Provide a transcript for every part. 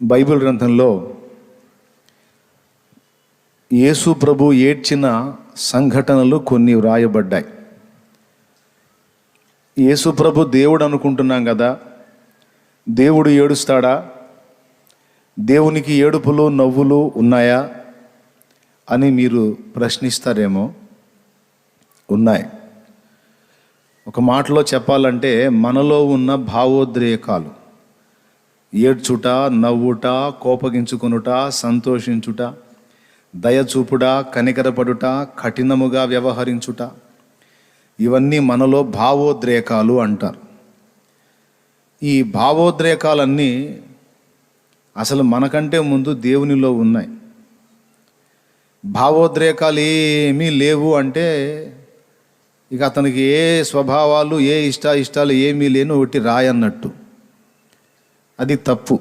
Bible గ్రంథంలో యేసు ప్రభు ఏడ్చిన సంఘటనలు కొన్ని వ్రాయబడ్డాయి. యేసు ప్రభు దేవుడు అనుకుంటున్నాం కదా, దేవుడు ఏడుస్తాడా? దేవునికి ఏడుపులు నవ్వులు ఉన్నాయా అని మీరు ప్రశ్నిస్తారేమో. ఉన్నాయి. ఒక మాటలో చెప్పాలంటే మనలో ఉన్న భావోద్రేకాలు, ఏడ్చుట, నవ్వుట, కోపగించుకొనుట, సంతోషించుట, దయచూపుట, కనికరపడుట, కఠినముగా వ్యవహరించుట, ఇవన్నీ మనలో భావోద్రేకాలు అంటారు. ఈ భావోద్రేకాలన్నీ అసలు మనకంటే ముందు దేవునిలో ఉన్నాయి. భావోద్రేకాలు ఏమీ లేవు అంటే ఇక అతనికి ఏ స్వభావాలు, ఏ ఇష్టాలు ఏమీ లేని ఒకటి రాయన్నట్టు. అది తప్పు.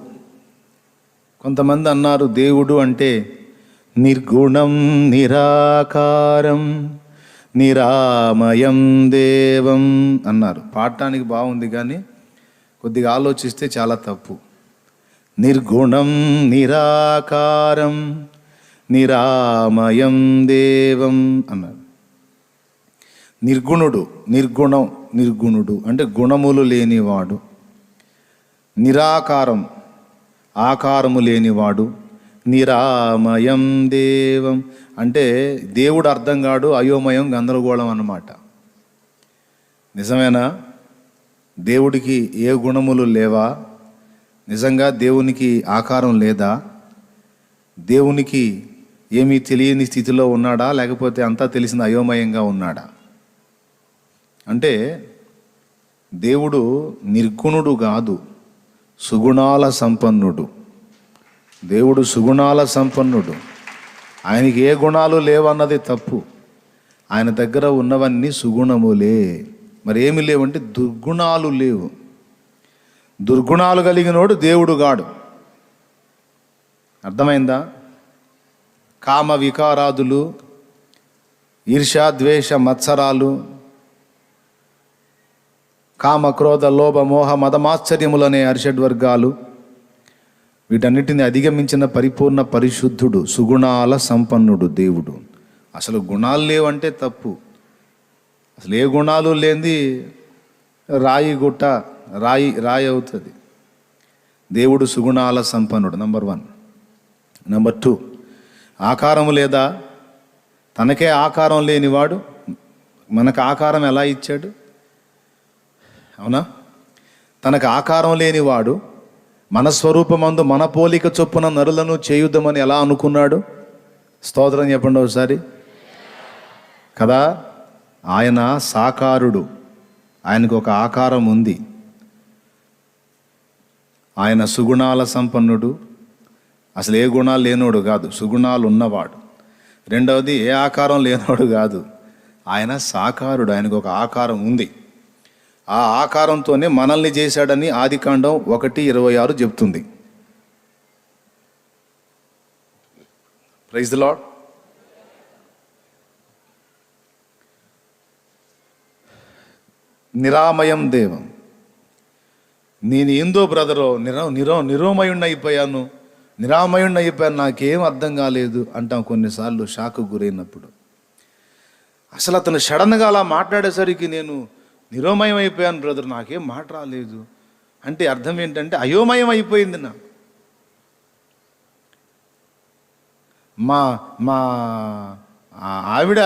కొంతమంది అన్నారు దేవుడు అంటే నిర్గుణం నిరాకారం నిరామయం దేవం అన్నారు. పాడటానికి బాగుంది కానీ కొద్దిగా ఆలోచిస్తే చాలా తప్పు. నిర్గుణం నిరాకారం నిరామయం దేవం అన్నారు. నిర్గుణుడు అంటే గుణములు లేనివాడు. నిరాకారం ఆకారము లేనివాడు. నిరామయం దేవం అంటే దేవుడు అర్థం కాడు, అయోమయం, గందరగోళం అన్నమాట. నిజమేనా? దేవుడికి ఏ గుణములు లేవా? నిజంగా దేవునికి ఆకారం లేదా? దేవునికి ఏమీ తెలియని స్థితిలో ఉన్నాడా, లేకపోతే అంతా తెలిసిన అయోమయంగా ఉన్నాడా? అంటే దేవుడు నిర్గుణుడు కాదు, సుగుణాల సంపన్నుడు. దేవుడు సుగుణాల సంపన్నుడు. ఆయనకి ఏ గుణాలు లేవన్నది తప్పు. ఆయన దగ్గర ఉన్నవన్నీ సుగుణములే. మరి ఏమి లేవంటే దుర్గుణాలు లేవు. దుర్గుణాలు కలిగినోడు దేవుడు గాడు. అర్థమైందా? కామ వికారాదులు, ఈర్ష్య ద్వేష మత్సరాలు, కామ క్రోధ లోభ మోహ మదమాశ్చర్యములనే అరిషడ్వర్గాలు, వీటన్నిటిని అధిగమించిన పరిపూర్ణ పరిశుద్ధుడు, సుగుణాల సంపన్నుడు దేవుడు. అసలు గుణాలు లేవంటే తప్పు. అసలు ఏ గుణాలు లేనిది రాయి గుట్ట రాయి అవుతుంది. దేవుడు సుగుణాల సంపన్నుడు. నంబర్ 1. నంబర్ 2, ఆకారము లేదా? తనకే ఆకారం లేనివాడు మనకు ఆకారం ఎలా ఇచ్చాడు? అవునా? తనకు ఆకారం లేనివాడు మన స్వరూపమందు మన పోలిక చొప్పున నరులను చేయుద్దామని ఎలా అనుకున్నాడు? స్తోత్రం చెప్పండి ఒకసారి కదా. ఆయన సాకారుడు, ఆయనకు ఒక ఆకారం ఉంది. ఆయన సుగుణాల సంపన్నుడు. అసలు ఏ గుణాలు లేనోడు కాదు, సుగుణాలు ఉన్నవాడు. రెండవది ఏ ఆకారం లేనోడు కాదు, ఆయన సాకారుడు. ఆయనకు ఒక ఆకారం ఉంది. ఆ ఆకారంతోనే మనల్ని చేశాడని ఆదికాండం 1:26 చెప్తుంది. Praise the lord. నిరామయం దేవం. నేను ఏందో బ్రదరో నిరామయుణ్ణి అయిపోయాను, నాకేం అర్థం కాలేదు అంటాం కొన్నిసార్లు షాకు గురైనప్పుడు. అసలు అతను సడన్గా అలా మాట్లాడేసరికి నేను నిరోమయం అయిపోయాను బ్రదర్, నాకేం మాట రాలేదు అంటే అర్థం ఏంటంటే అయోమయం అయిపోయింది నాకు. మా ఆవిడ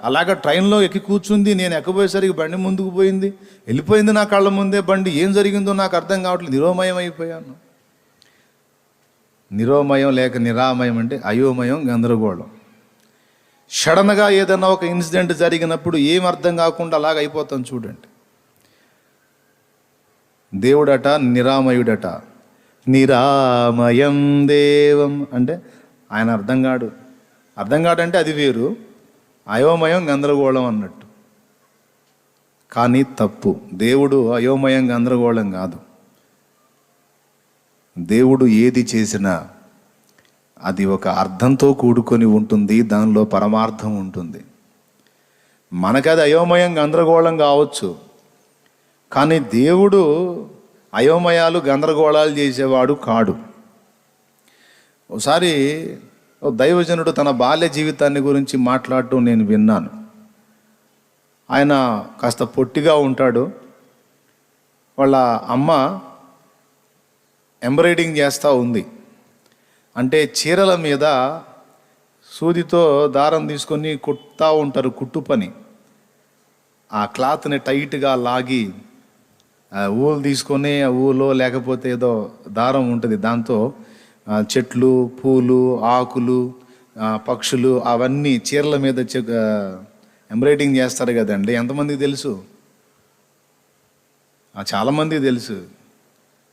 అలాగ ట్రైన్లో ఎక్కి కూర్చుంది, నేను ఎక్కబోయేసరికి బండి ముందుకు పోయింది, వెళ్ళిపోయింది నా కళ్ళ ముందే బండి. ఏం జరిగిందో నాకు అర్థం కావట్లేదు, నిరోమయం అయిపోయాను. నిరోమయం లేక నిరామయం అంటే అయోమయం, గందరగోళం. సడన్గా ఏదైనా ఒక ఇన్సిడెంట్ జరిగినప్పుడు ఏం అర్థం కాకుండా అలాగ అయిపోతాం చూడండి. దేవుడట నిరామయుడట. నిరామయం దేవం అంటే ఆయన అర్థం కాడు అంటే అది వేరు, అయోమయం గందరగోళం అన్నట్టు. కానీ తప్పు. దేవుడు అయోమయం గందరగోళం కాదు. దేవుడు ఏది చేసినా అది ఒక అర్థంతో కూడుకొని ఉంటుంది, దానిలో పరమార్థం ఉంటుంది. మనకది అయోమయం గందరగోళం కావచ్చు, కానీ దేవుడు అయోమయాలు గందరగోళాలు చేసేవాడు కాడు. ఒకసారి ఓ దైవజనుడు తన బాల్య జీవితాన్ని గురించి మాట్లాడటం నేను విన్నాను. ఆయన కాస్త పొట్టిగా ఉంటాడు. వాళ్ళ అమ్మ ఎంబ్రాయిడింగ్ చేస్తూ ఉంది. అంటే చీరల మీద సూదితో దారం తీసుకొని కుట్టుతూ ఉంటారు, కుట్టు పని. ఆ క్లాత్ని టైట్గా లాగి ఊలు తీసుకొని, ఆ ఊలో లేకపోతే ఏదో దారం ఉంటుంది, దాంతో చెట్లు, పూలు, ఆకులు, పక్షులు అవన్నీ చీరల మీద ఎంబ్రాయిడింగ్ చేస్తారు కదండి. ఎంతమందికి తెలుసు? చాలామందికి తెలుసు.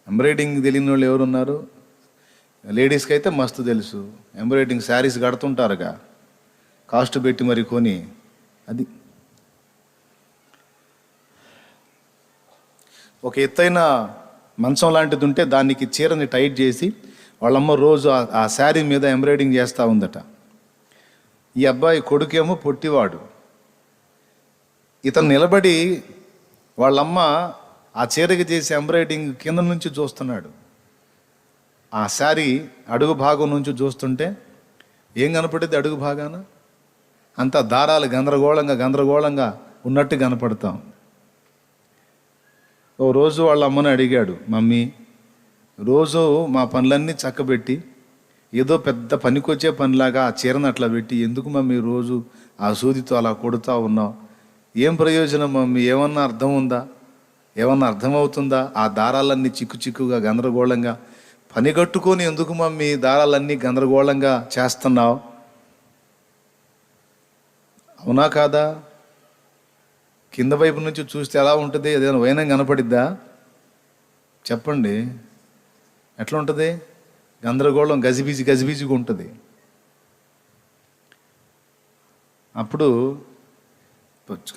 ఎంబ్రాయిడింగ్ తెలియని వాళ్ళు ఎవరున్నారు? లేడీస్కి అయితే మస్తు తెలుసు. ఎంబ్రాయిడింగ్ శారీస్ కడుతుంటారుగా, కాస్ట్ పెట్టి మరి కొని. అది ఒక ఎత్తైన మంచం లాంటిది ఉంటే దానికి చీరని టైట్ చేసి వాళ్ళమ్మ రోజు ఆ శారీ మీద ఎంబ్రాయిడింగ్ చేస్తూ ఉందట. ఈ అబ్బాయి కొడుకేమో పొట్టివాడు. ఇతను నిలబడి వాళ్ళమ్మ ఆ చీరకి చేసి ఎంబ్రాయిడింగ్ కింద నుంచి చూస్తున్నాడు. ఆ శారీ అడుగు భాగం నుంచి చూస్తుంటే ఏం కనపడేది? అడుగు భాగాన అంతా దారాలు గందరగోళంగా ఉన్నట్టు కనపడతాం. ఓ రోజు వాళ్ళ అమ్మని అడిగాడు, మమ్మీ రోజు మా పనులన్నీ చక్కబెట్టి ఏదో పెద్ద పనికొచ్చే పనిలాగా ఆ చీరను అట్లా పెట్టి ఎందుకు మమ్మీ రోజు ఆ సూదితో అలా కొడుతూ ఉన్నావు? ఏం ప్రయోజనం మమ్మీ? ఏమన్నా అర్థం ఉందా? ఏమన్నా అర్థమవుతుందా? ఆ దారాలన్నీ చిక్కుగా గందరగోళంగా పని కట్టుకొని ఎందుకు మమ్మీ దారాలన్నీ గందరగోళంగా చేస్తున్నావు? అవునా కాదా? కింద వైపు నుంచి చూస్తే ఎలా ఉంటుంది? ఏదైనా వైనం కనపడిద్దా? చెప్పండి, ఎట్లా ఉంటుంది? గందరగోళం, గజిబిజిగా ఉంటుంది.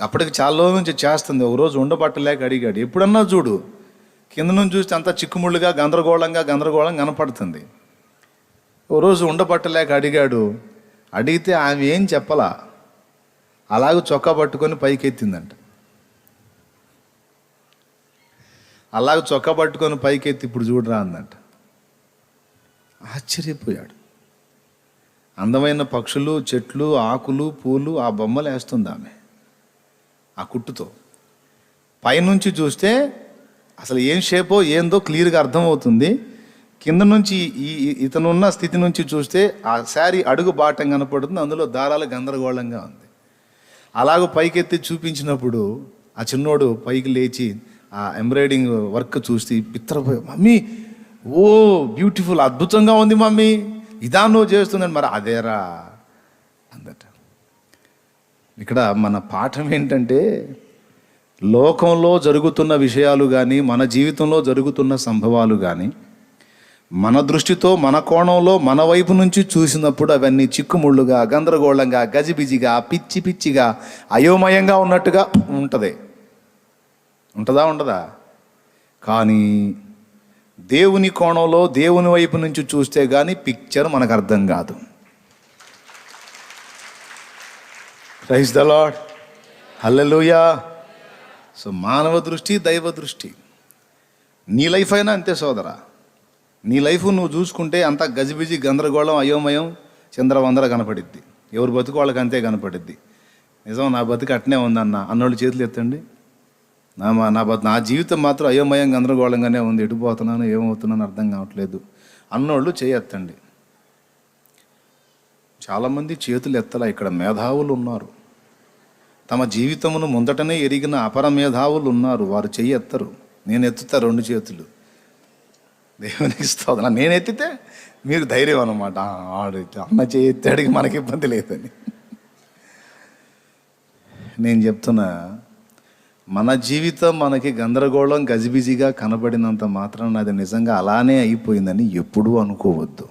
అప్పటికి చాలా రోజుల నుంచి చేస్తుంది. ఒకరోజు ఉండబట్టలేక అడిగాడు, ఎప్పుడన్నా చూడు కింద నుంచి చూస్తే అంతా చిక్కుముళ్ళుగా గందరగోళం కనపడుతుంది. ఓ రోజు ఉండబట్టలేక అడిగాడు. అడిగితే ఆమె ఏం చెప్పలా, అలాగ చొక్కా పట్టుకొని పైకెత్తిందంట. అలాగ చొక్కా పట్టుకొని పైకెత్తి ఇప్పుడు చూడరా అందంట. ఆశ్చర్యపోయాడు. అందమైన పక్షులు, చెట్లు, ఆకులు, పూలు ఆ బొమ్మలు వేస్తుంది ఆమె ఆ కుట్టుతో. పైనుంచి చూస్తే అసలు ఏం షేపో ఏందో క్లియర్గా అర్థమవుతుంది. కింద నుంచి ఇతనున్న స్థితి నుంచి చూస్తే ఆ శారీ అడుగు బాటం కనపడుతుంది, అందులో దారాలు గందరగోళంగా ఉంది. అలాగ పైకెత్తి చూపించినప్పుడు ఆ చిన్నోడు పైకి లేచి ఆ ఎంబ్రాయిడింగ్ వర్క్ చూసి పిత్రపోయి, మమ్మీ ఓ బ్యూటిఫుల్, అద్భుతంగా ఉంది మమ్మీ, ఇదా నువ్వు చేస్తుందని. మరి అదేరా అందట. ఇక్కడ మన పాఠం ఏంటంటే, లోకంలో జరుగుతున్న విషయాలు కానీ మన జీవితంలో జరుగుతున్న సంభవాలు కానీ మన దృష్టితో, మన కోణంలో, మన వైపు నుంచి చూసినప్పుడు అవన్నీ చిక్కుముళ్ళుగా, గందరగోళంగా, గజిబిజిగా, పిచ్చిగా, అయోమయంగా ఉన్నట్టుగా ఉంటుంది. ఉంటుందా? ఉండదా? కానీ దేవుని కోణంలో, దేవుని వైపు నుంచి చూస్తే కానీ పిక్చర్ మనకు అర్థం కాదు. Praise the lord, hallelujah. So మానవ దృష్టి, దైవ దృష్టి. నీ లైఫ్ అయినా అంతే సోదరా. నీ లైఫ్ నువ్వు చూసుకుంటే అంతా గజిబిజి, గందరగోళం, అయోమయం, చంద్రవందర కనపడిద్ది. ఎవరు బతుకు వాళ్ళకి అంతే కనపడిద్ది. నిజం, నా బతుకు అట్నే ఉందన్న అన్నోళ్ళు చేతులు ఎత్తండి. నా జీవితం మాత్రం అయోమయం, గందరగోళంగానే ఉంది. ఎటుపోతున్నాను, ఏమవుతున్నాను అర్థం కావట్లేదు అన్నోళ్ళు చేయెత్తండి. చాలామంది చేతులు ఎత్తలా. ఇక్కడ మేధావులు ఉన్నారు, తమ జీవితమును ముందటనే ఎరిగిన అపర మేధావులు ఉన్నారు. వారు చెయ్యెత్తరు. నేను ఎత్తుతా 2 చేతులు. దేవునికి స్తోత్రం. నేను ఎత్తితే మీరు ధైర్యం అన్నమాట. ఆడైతే అన్న చేయెత్తాడికి మనకి ఇబ్బంది లేదని. నేను చెప్తున్నా, మన జీవితం మనకి గందరగోళం, గజిబిజిగా కనబడినంత మాత్రాన అది నిజంగా అలానే అయిపోయిందని ఎప్పుడూ అనుకోవద్దు.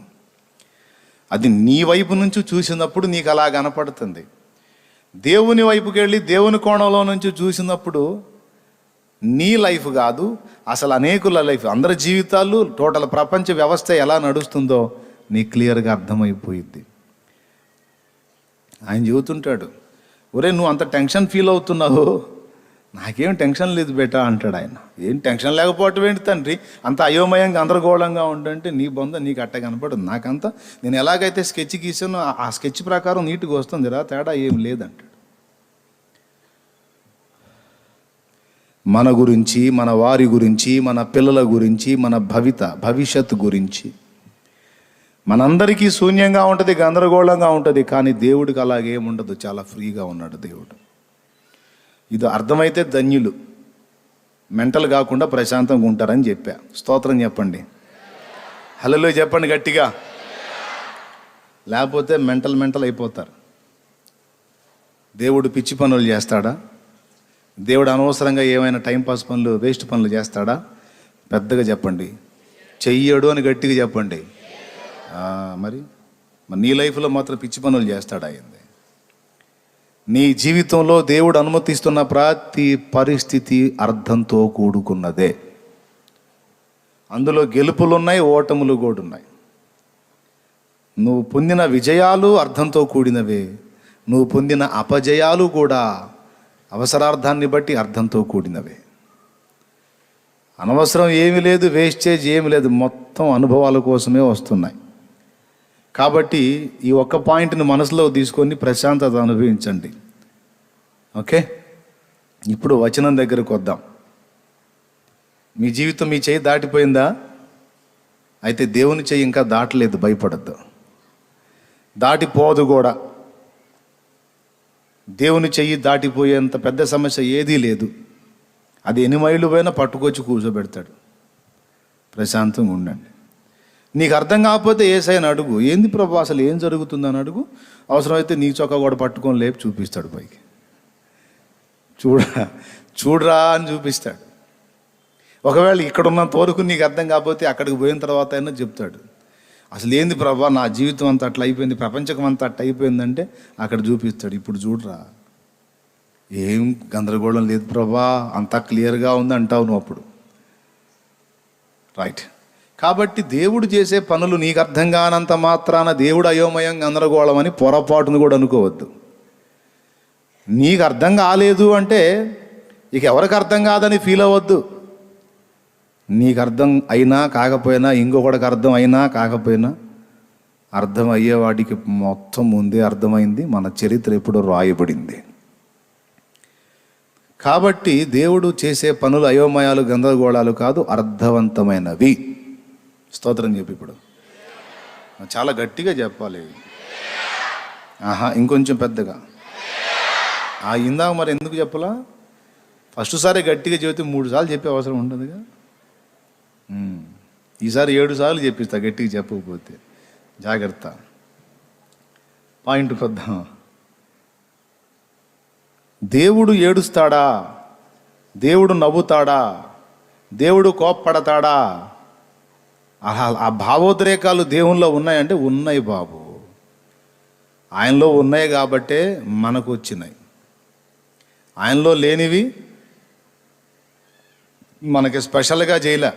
అది నీ వైపు నుంచి చూసినప్పుడు నీకు అలా కనపడుతుంది. దేవుని వైపుకి వెళ్ళి దేవుని కోణంలో నుంచి చూసినప్పుడు నీ లైఫ్ కాదు, అసలు అనేకుల లైఫ్, అందరి జీవితాలు, టోటల్ ప్రపంచ వ్యవస్థ ఎలా నడుస్తుందో నీకు క్లియర్గా అర్థమైపోయిద్ది. ఆయన చెబుతుంటాడు, ఒరే నువ్వు అంత టెన్షన్ ఫీల్ అవుతున్నావు, నాకేం టెన్షన్ లేదు బేటా అంటాడు ఆయన. ఏం టెన్షన్ లేకపోవటం ఏంటి తండ్రి, అంత అయోమయంగా గందరగోళంగా ఉండంటే నీ బొంద నీకు అట్ట కనపడదు, నాకంతా నేను ఎలాగైతే స్కెచ్ గీసానో ఆ స్కెచ్ ప్రకారం నీట్గా వస్తుంది రా, తేడా ఏం లేదంటాడు. మన గురించి, మన వారి గురించి, మన పిల్లల గురించి, మన భవిష్యత్తు గురించి మనందరికీ శూన్యంగా ఉంటుంది, గందరగోళంగా ఉంటుంది. కానీ దేవుడికి అలాగేముండదు, చాలా ఫ్రీగా ఉన్నాడు దేవుడు. ఇది అర్థమైతే ధన్యులు, మెంటల్ కాకుండా ప్రశాంతంగా ఉంటారని చెప్పా. స్తోత్రం చెప్పండి, హల్లెలూయా చెప్పండి గట్టిగా. లేకపోతే మెంటల్ అయిపోతారు. దేవుడు పిచ్చి పనులు చేస్తాడా? దేవుడు అనవసరంగా ఏమైనా టైంపాస్ పనులు, వేస్ట్ పనులు చేస్తాడా? పెద్దగా చెప్పండి, చెయ్యడు అని గట్టిగా చెప్పండి. మరి నీ లైఫ్లో మాత్రం పిచ్చి పనులు చేస్తాడా? అయింది. నీ జీవితంలో దేవుడు అనుమతిస్తున్న ప్రతి పరిస్థితి అర్థంతో కూడుకున్నదే. అందులో గెలుపులున్నాయి, ఓటములు కూడా ఉన్నాయి. నువ్వు పొందిన విజయాలు అర్థంతో కూడినవే, నువ్వు పొందిన అపజయాలు కూడా అవసరార్థాన్ని బట్టి అర్థంతో కూడినవే. అనవసరం ఏమీ లేదు, వేస్టేజ్ ఏమీ లేదు, మొత్తం అనుభవాల కోసమే వస్తున్నాయి. కాబట్టి ఈ ఒక్క పాయింట్ని మనసులో తీసుకొని ప్రశాంతత అనుభవించండి. ఓకే, ఇప్పుడు వచనం దగ్గరకు వద్దాం. మీ జీవితం మీ చెయ్యి దాటిపోయిందా? అయితే దేవుని చెయ్యి ఇంకా దాటలేదు, భయపడద్దు, దాటిపోదు కూడా. దేవుని చెయ్యి దాటిపోయేంత పెద్ద సమస్య ఏదీ లేదు. అది ఎన్ని మైళ్ళు పోయినా పట్టుకొచ్చి కూర్చోబెడతాడు. ప్రశాంతంగా ఉండండి. నీకు అర్థం కాకపోతే యేసయ్యని అడుగు, ఏంది ప్రభు అసలు ఏం జరుగుతుందని అడుగు. అవసరమైతే నీ చొక్కా కూడా పట్టుకొని లేపి చూపిస్తాడు పైకి. చూడరా అని చూపిస్తాడు. ఒకవేళ ఇక్కడ ఉన్నంత వరకు నీకు అర్థం కాకపోతే అక్కడికి పోయిన తర్వాత అయినా చెప్తాడు. అసలు ఏంది ప్రభా, నా జీవితం అంతా అట్లా అయిపోయింది, ప్రపంచం అంతా అట్లా అయిపోయిందంటే అక్కడ చూపిస్తాడు. ఇప్పుడు చూడరా, ఏం గందరగోళం లేదు ప్రభా, అంతా క్లియర్గా ఉంది అంటావు నువ్వు అప్పుడు. రైట్. కాబట్టి దేవుడు చేసే పనులు నీకు అర్థం కానంత మాత్రాన దేవుడు అయోమయం, గందరగోళం అని పొరపాటును కూడా అనుకోవద్దు. నీకు అర్థం కాలేదు అంటే ఇక ఎవరికి అర్థం కాదని ఫీల్ అవ్వద్దు. నీకు అర్థం అయినా కాకపోయినా, ఇంకొకటికి అర్థం అయినా కాకపోయినా, అర్థం అయ్యేవాడికి మొత్తం ముందే అర్థమైంది, మన చరిత్ర ఎప్పుడో రాయబడింది. కాబట్టి దేవుడు చేసే పనులు అయోమయాలు, గందరగోళాలు కాదు, అర్థవంతమైనవి. స్తోత్రం చెప్పి ఇప్పుడు చాలా గట్టిగా చెప్పాలి. ఇంకొంచెం పెద్దగా. ఇందాక మరి ఎందుకు చెప్పలా? ఫస్ట్ సారి గట్టిగా చెబితే 3 సార్లు చెప్పే అవసరం ఉంటుందిగా. ఈసారి 7 సార్లు చెప్పిస్తా గట్టిగా చెప్పకపోతే. జాగ్రత్త. పాయింట్కి వద్దాం. దేవుడు ఏడుస్తాడా? దేవుడు నవ్వుతాడా? దేవుడు కోప్పడతాడా? ఆ భావోద్రేకాలు దేవునిలో ఉన్నాయంటే ఉన్నాయి బాబు. ఆయనలో ఉన్నాయి కాబట్టే మనకు వచ్చినాయి. ఆయనలో లేనివి మనకి స్పెషల్గా చేయలే.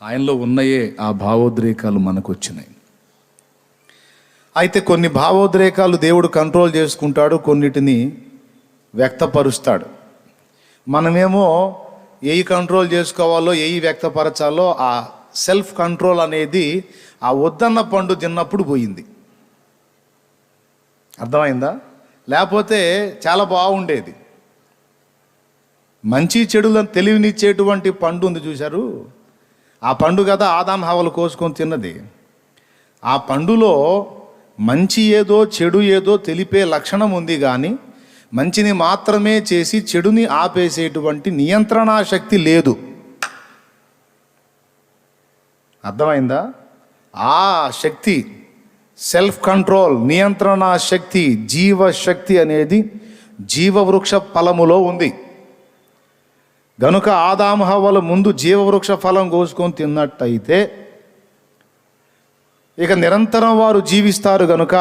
ఆయనలో ఉన్నాయే ఆ భావోద్రేకాలు మనకు వచ్చినాయి. అయితే కొన్ని భావోద్రేకాలు దేవుడు కంట్రోల్ చేసుకుంటాడు, కొన్నిటిని వ్యక్తపరుస్తాడు. మనమేమో ఏవి కంట్రోల్ చేసుకోవాలో, ఏవి వ్యక్తపరచాలో ఆ సెల్ఫ్ కంట్రోల్ అనేది ఆ వద్దన్న పండు తిన్నప్పుడు పోయింది. అర్థమైందా? లేకపోతే చాలా బాగుండేది. మంచి చెడులను తెలివినిచ్చేటువంటి పండు ఉంది చూశారు, ఆ పండు కదా ఆదాం హవ్వలు కోసుకొని తిన్నది. ఆ పండులో మంచి ఏదో చెడు ఏదో తెలిపే లక్షణం ఉంది, కానీ మంచిని మాత్రమే చేసి చెడుని ఆపేసేటువంటి నియంత్రణా శక్తి లేదు. అర్థమైందా? ఆ శక్తి, సెల్ఫ్ కంట్రోల్, నియంత్రణా శక్తి, జీవశక్తి అనేది జీవవృక్ష ఫలములో ఉంది. గనుక ఆదాము హవ్వల ముందు జీవవృక్ష ఫలం కోసుకొని తిన్నట్టయితే ఇక నిరంతరం వారు జీవిస్తారు. గనుక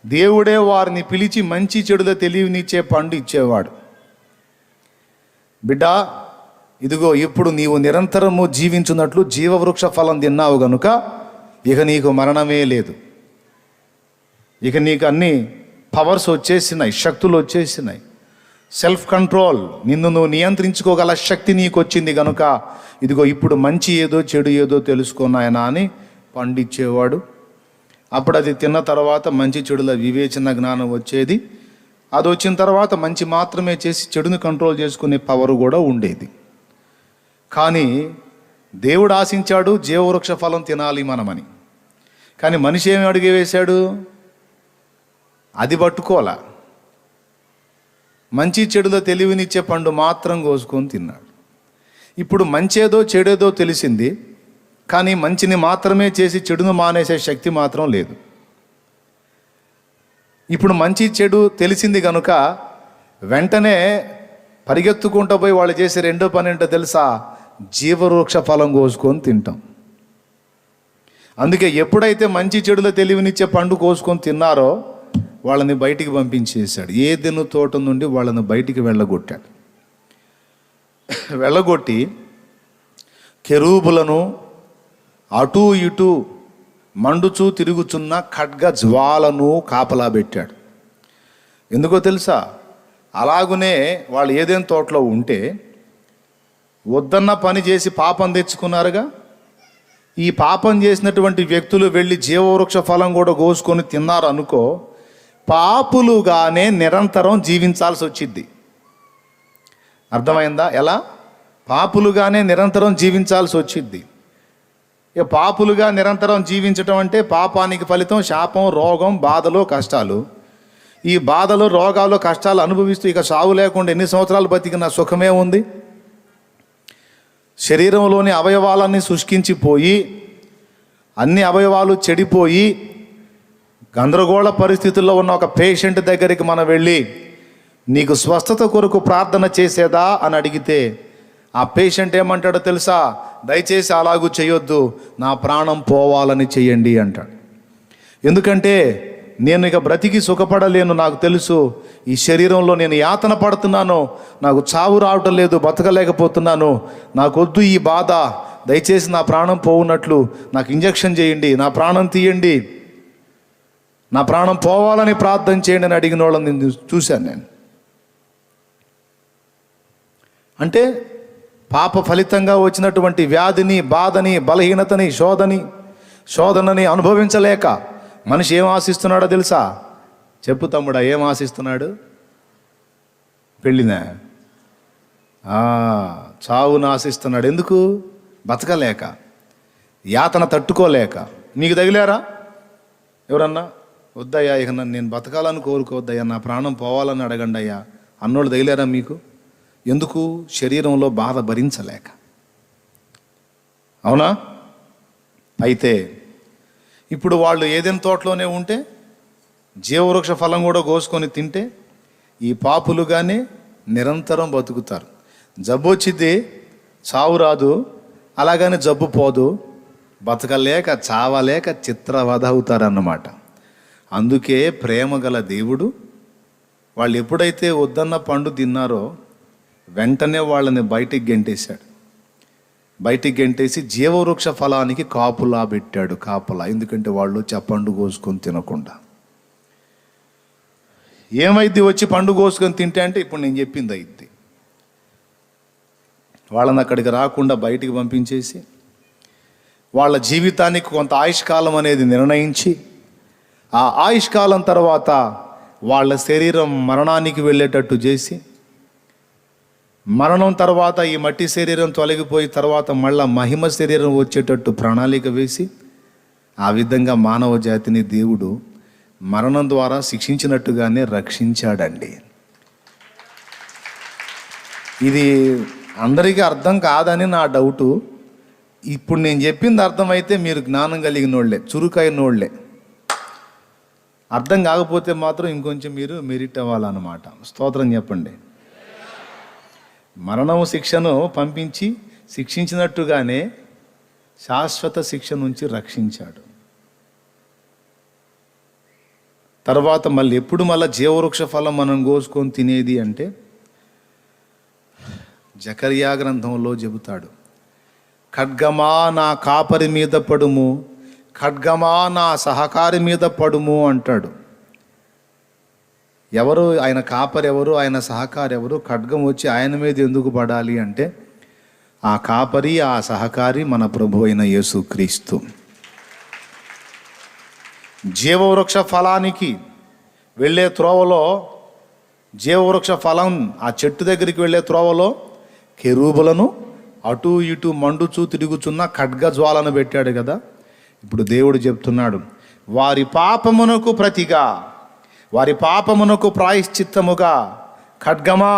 దేవుడే వారిని పిలిచి మంచి చెడుల తెలివినిచ్చే పండు ఇచ్చేవాడు. బిడ్డా, ఇదిగో ఇప్పుడు నీవు నిరంతరము జీవించున్నట్లు జీవవృక్ష ఫలం తిన్నావు గనుక ఇక నీకు మరణమే లేదు. ఇక నీకు అన్ని పవర్స్ వచ్చేసినాయి, శక్తులు వచ్చేసినాయి. సెల్ఫ్ కంట్రోల్, నిన్ను నువ్వు నియంత్రించుకోగల శక్తి నీకు వచ్చింది కనుక ఇదిగో ఇప్పుడు మంచి ఏదో చెడు ఏదో తెలుసుకున్నాయన అని పండిచ్చేవాడు. అప్పుడు అది తిన్న తర్వాత మంచి చెడుల వివేచన జ్ఞానం వచ్చేది. అది వచ్చిన తర్వాత మంచి మాత్రమే చేసి చెడుని కంట్రోల్ చేసుకునే పవర్ కూడా ఉండేది. కానీ దేవుడు ఆశించాడు జీవవృక్ష ఫలం తినాలి మనమని. కానీ మనిషి ఏమి అడిగి వేశాడు? అది పట్టుకోలా, మంచి చెడుల తెలివినిచ్చే పండు మాత్రం కోసుకొని తిన్నాడు. ఇప్పుడు మంచేదో చెడేదో తెలిసింది, కానీ మంచిని మాత్రమే చేసి చెడును మానేసే శక్తి మాత్రం లేదు. ఇప్పుడు మంచి చెడు తెలిసింది కనుక వెంటనే పరిగెత్తుకుంటూ పోయి వాళ్ళు చేసే రెండో పని ఏంటో తెలుసా? జీవవృక్ష ఫలం కోసుకొని తింటాం. అందుకే ఎప్పుడైతే మంచి చెడుల తెలివినిచ్చే పండు కోసుకొని తిన్నారో వాళ్ళని బయటికి పంపించేశాడు. ఏదెను తోట నుండి వాళ్ళని బయటికి వెళ్ళగొట్టాడు. వెళ్ళగొట్టి కెరూబులను అటూ ఇటూ మండుచూ తిరుగుచున్న ఖడ్గ జ్వాలను కాపలా పెట్టాడు. ఎందుకో తెలుసా? అలాగునే వాళ్ళు ఏదైనా తోటలో ఉంటే వద్దన్న పని చేసి పాపం తెచ్చుకున్నారుగా. ఈ పాపం చేసినటువంటి వ్యక్తులు వెళ్ళి జీవవృక్ష ఫలం కూడా కోసుకొని తిన్నారు అనుకో, పాపులుగానే నిరంతరం జీవించాల్సి వచ్చింది. అర్థమైందా? ఎలా? పాపులుగానే నిరంతరం జీవించాల్సి వచ్చింది. ఇక పాపులుగా నిరంతరం జీవించటం అంటే పాపానికి ఫలితం శాపం, రోగం, బాధలు, కష్టాలు. ఈ బాధలు, రోగాలు, కష్టాలు అనుభవిస్తూ ఇక సావు లేకుండా ఎన్ని సంవత్సరాలు బతికిన సుఖమే ఉంది? శరీరంలోని అవయవాలన్నీ శుష్కించిపోయి అన్ని అవయవాలు చెడిపోయి గందరగోళ పరిస్థితుల్లో ఉన్న ఒక పేషెంట్ దగ్గరికి మనం వెళ్ళి నీకు స్వస్థత కొరకు ప్రార్థన చేసేదా అని అడిగితే ఆ పేషెంట్ ఏమంటాడో తెలుసా? దయచేసి అలాగూ చేయొద్దు, నా ప్రాణం పోవాలని చెయ్యండి అంటాడు. ఎందుకంటే నేను ఇక బ్రతికి సుఖపడలేను, నాకు తెలుసు ఈ శరీరంలో నేను యాతన పడుతున్నాను, నాకు చావు రావటం లేదు, బతకలేకపోతున్నాను, నాకొద్దు ఈ బాధ, దయచేసి నా ప్రాణం పోవునట్లు నాకు ఇంజెక్షన్ చేయండి, నా ప్రాణం తీయండి, నా ప్రాణం పోవాలని ప్రార్థన చేయండి అని అడిగిన వాళ్ళని నేను చూశాను. నేను అంటే పాప ఫలితంగా వచ్చినటువంటి వ్యాధిని, బాధని, బలహీనతని, శోధనని అనుభవించలేక మనిషి ఏం ఆశిస్తున్నాడో తెలుసా? చెప్పు తమ్ముడా, ఏం ఆశిస్తున్నాడు? పెళ్ళినా? చావును ఆశిస్తున్నాడు. ఎందుకు? బతకలేక, యాతన తట్టుకోలేక. మీకు తగిలారా ఎవరన్నా? వద్దయ్యా, ఇక నేను బతకాలని కోరుకోవద్దయ్యా, నా ప్రాణం పోవాలని అడగండి అయ్యా అన్నోళ్ళు తగిలారా మీకు? ఎందుకు? శరీరంలో బాధ భరించలేక. అవునా? అయితే ఇప్పుడు వాళ్ళు ఏదైనా తోటలోనే ఉంటే జీవవృక్ష ఫలం కూడా కోసుకొని తింటే ఈ పాపులుగానే నిరంతరం బతుకుతారు. జబ్బు వచ్చింది, చావు రాదు, అలాగని జబ్బు పోదు, బతకలేక చావలేక చిత్రవధ అవుతారన్నమాట. అందుకే ప్రేమ గల దేవుడు వాళ్ళు ఎప్పుడైతే వద్దన్న పండు తిన్నారో వెంటనే వాళ్ళని బయటికి గెంటేశాడు. బయటికి గెంటేసి జీవవృక్ష ఫలానికి కాపులా పెట్టాడు. కాపలా. ఎందుకంటే వాళ్ళు వచ్చి ఆ పండు కోసుకొని తినకుండా. ఏమైద్ది వచ్చి పండు కోసుకొని తింటే అంటే ఇప్పుడు నేను చెప్పింది అయిద్ది. వాళ్ళని అక్కడికి రాకుండా బయటికి పంపించేసి వాళ్ళ జీవితానికి కొంత ఆయుష్కాలం అనేది నిర్ణయించి ఆ ఆయుష్కాలం తర్వాత వాళ్ళ శరీరం మరణానికి వెళ్ళేటట్టు చేసి, మరణం తర్వాత ఈ మట్టి శరీరం తొలగిపోయి తర్వాత మళ్ళా మహిమ శరీరం వచ్చేటట్టు ప్రణాళిక వేసి ఆ విధంగా మానవ జాతిని దేవుడు మరణం ద్వారా శిక్షించినట్టుగానే రక్షించాడండి. ఇది అందరికీ అర్థం కాదని నా డౌటు. ఇప్పుడు నేను చెప్పింది అర్థమైతే మీరు జ్ఞానం కలిగిన వాళ్ళే, చురుకైన వాళ్ళే. అర్థం కాకపోతే మాత్రం ఇంకొంచెం మీరు మెరిట్ అవ్వాలన్నమాట. స్తోత్రం చెప్పండి. మరణం శిక్షను పంపించి శిక్షించినట్టుగానే శాశ్వత శిక్ష నుంచి రక్షించాడు. తర్వాత మళ్ళీ ఎప్పుడు జీవవృక్ష ఫలం మనం కోసుకొని తినేది అంటే జకర్యా గ్రంథంలో చెబుతాడు, ఖడ్గమా నా కాపరి మీద పడుము, ఖడ్గమా నా సహకారి మీద పడుము అంటాడు. ఎవరు ఆయన కాపరి, ఎవరు ఆయన సహకారి, ఎవరు? ఖడ్గం వచ్చి ఆయన మీద ఎందుకు పడాలి అంటే ఆ కాపరి, ఆ సహకారి మన ప్రభు అయిన యేసుక్రీస్తు. జీవవృక్ష ఫలానికి వెళ్ళే త్రోవలో, జీవవృక్ష ఫలం ఆ చెట్టు దగ్గరికి వెళ్ళే త్రోవలో కెరూబులను అటు ఇటు మండుచూ తిరుగుచున్న ఖడ్గ జ్వాలను పెట్టాడు కదా. ఇప్పుడు దేవుడు చెప్తున్నాడు, వారి పాపమునకు ప్రతిగా, వారి పాపమునకు ప్రాయశ్చిత్తముగా ఖడ్గమా,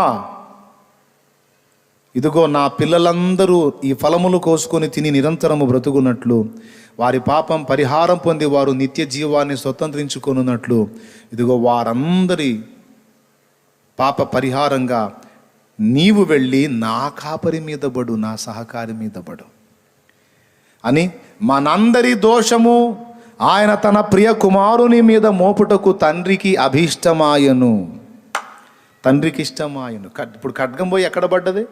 ఇదిగో నా పిల్లలందరూ ఈ ఫలములు కోసుకొని తిని నిరంతరము బ్రతుకున్నట్లు, వారి పాపం పరిహారం పొంది వారు నిత్య జీవాన్ని స్వతంత్రించుకొనున్నట్లు, ఇదిగో వారందరి పాప పరిహారంగా నీవు వెళ్ళి నా కాపరి మీద పడు, నా సహకారి మీద పడు అని మనందరి దోషము ఆయన తన ప్రియ కుమారుని మీద మోపుటకు తండ్రికి అభీష్టమాయను, తండ్రికి ఇష్టమాయను. ఇప్పుడు ఖడ్గం పోయి ఎక్కడ పడ్డది?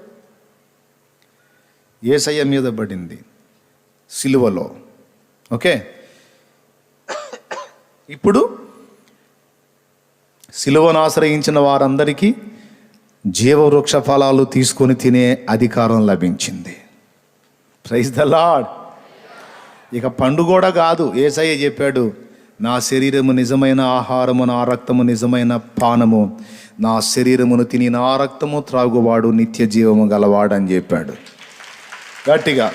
యేసయ్య మీద పడింది, సిలువలో. ఓకే, ఇప్పుడు సిలువను ఆశ్రయించిన వారందరికీ జీవవృక్ష ఫలాలు తీసుకొని తినే అధికారం లభించింది. Praise the Lord. ఇక పండు కూడా కాదు, యేసయ్య చెప్పాడు, నా శరీరము నిజమైన ఆహారము, నా రక్తము నిజమైన పానము, నా శరీరమును తిని నా రక్తము త్రాగువాడు నిత్య జీవము గలవాడు అని చెప్పాడు. గట్టిగా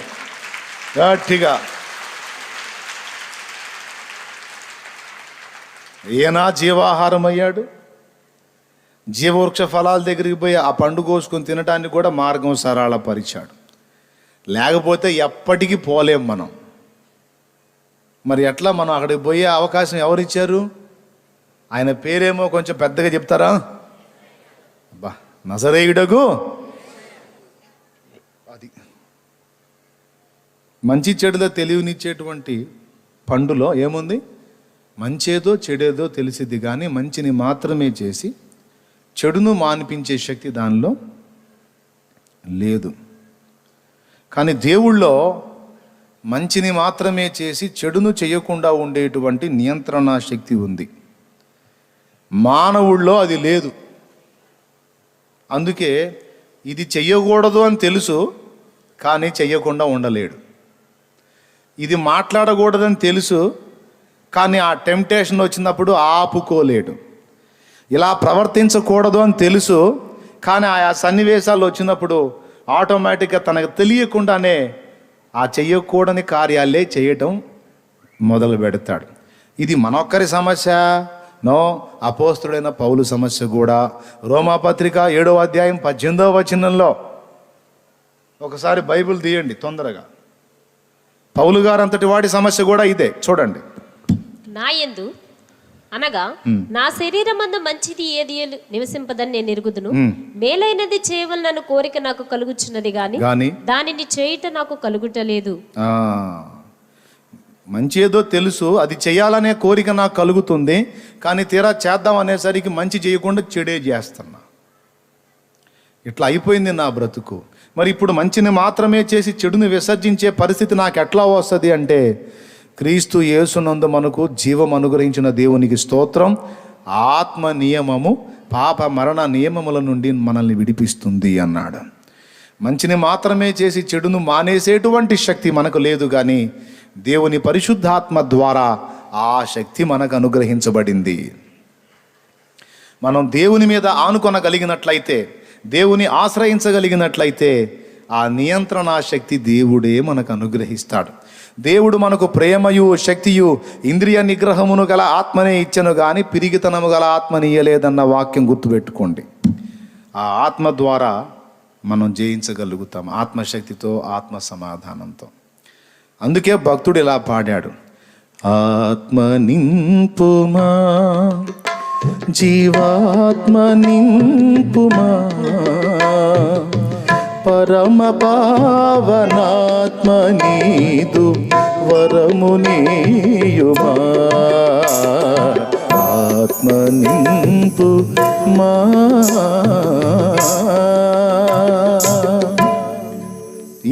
గట్టిగా. ఈయన జీవాహారం అయ్యాడు. జీవవృక్ష ఫలాల దగ్గరికి పోయి ఆ పండు కోసుకొని తినటానికి కూడా మార్గం సరళపరిచాడు. లేకపోతే ఎప్పటికీ పోలేం మనం. మరి ఎట్లా మనం అక్కడికి పోయే అవకాశం ఎవరిచ్చారు? ఆయన పేరేమో కొంచెం పెద్దగా చెప్తారా? అబ్బా, నజరేయుడగు. అది మంచి చెడులో తెలివినిచ్చేటువంటి పండులో ఏముంది? మంచేదో చెడేదో తెలిసిద్ది, కానీ మంచిని మాత్రమే చేసి చెడును మాన్పించే శక్తి దానిలో లేదు. కానీ దేవుళ్ళో మంచిని మాత్రమే చేసి చెడును చేయకుండా ఉండేటువంటి నియంత్రణ శక్తి ఉంది. మానవుల్లో అది లేదు. అందుకే ఇది చెయ్యకూడదు అని తెలుసు, కానీ చెయ్యకుండా ఉండలేడు. ఇది మాట్లాడకూడదని తెలుసు, కానీ ఆ టెంప్టేషన్ వచ్చినప్పుడు ఆపుకోలేడు. ఇలా ప్రవర్తించకూడదు అని తెలుసు, కానీ ఆయా సన్నివేశాలు వచ్చినప్పుడు ఆటోమేటిక్గా తనకు తెలియకుండానే ఆ చెయ్యకూడని కార్యాలే చేయటం మొదలు పెడతాడు. ఇది మనొక్కరి సమస్య నో, అపోస్తుడైన పౌలు సమస్య కూడా. రోమాపత్రిక 7వ అధ్యాయం 18వ వచనంలో ఒకసారి బైబిల్ తీయండి తొందరగా. పౌలు గారు అంతటి వాడి సమస్య కూడా ఇదే. చూడండి. నా యందు అనగా నా శరీరమందు మంచిది ఏది నివసింపదని నేను ఎరుగుదును, మేలైనది చేయవలనను కోరిక నాకు కలుగుచున్నది గాని దానిని చేయుట నాకు కలుగుటలేదు. మంచి ఏదో తెలుసు, అది చేయాలనే కోరిక నాకు కలుగుతుంది, కానీ తీరా చేద్దాం అనేసరికి మంచి చేయకుండా చెడే చేస్తున్నా. ఇట్లా అయిపోయింది నా బ్రతుకు. మరి ఇప్పుడు మంచిని మాత్రమే చేసి చెడుని విసర్జించే పరిస్థితి నాకు ఎట్లా వస్తుంది అంటే, క్రీస్తు యేసునందు మనకు జీవం అనుగ్రహించిన దేవునికి స్తోత్రం. ఆత్మ నియమము పాప మరణ నియమముల నుండి మనల్ని విడిపిస్తుంది అన్నాడు. మంచిని మాత్రమే చేసి చెడును మానేసేటువంటి శక్తి మనకు లేదు, కానీ దేవుని పరిశుద్ధాత్మ ద్వారా ఆ శక్తి మనకు అనుగ్రహించబడింది. మనం దేవుని మీద ఆనుకొనగలిగినట్లయితే, దేవుని ఆశ్రయించగలిగినట్లయితే ఆ నియంత్రణ శక్తి దేవుడే మనకు అనుగ్రహిస్తాడు. దేవుడు మనకు ప్రేమయు శక్తియు ఇంద్రియ నిగ్రహమును గల ఆత్మనే ఇచ్చను, కానీ పిరిగితనము గల ఆత్మని ఇయ్యలేదన్న వాక్యం గుర్తుపెట్టుకోండి. ఆ ఆత్మ ద్వారా మనం జయించగలుగుతాం, ఆత్మశక్తితో, ఆత్మ సమాధానంతో. అందుకే భక్తుడు ఇలా పాడాడు, ఆత్మ నింపుమా జీవాత్మ నింపుమా పరమ పావనాత్మ నీదు వరమునీయుమా ఆత్మ నింపుమా.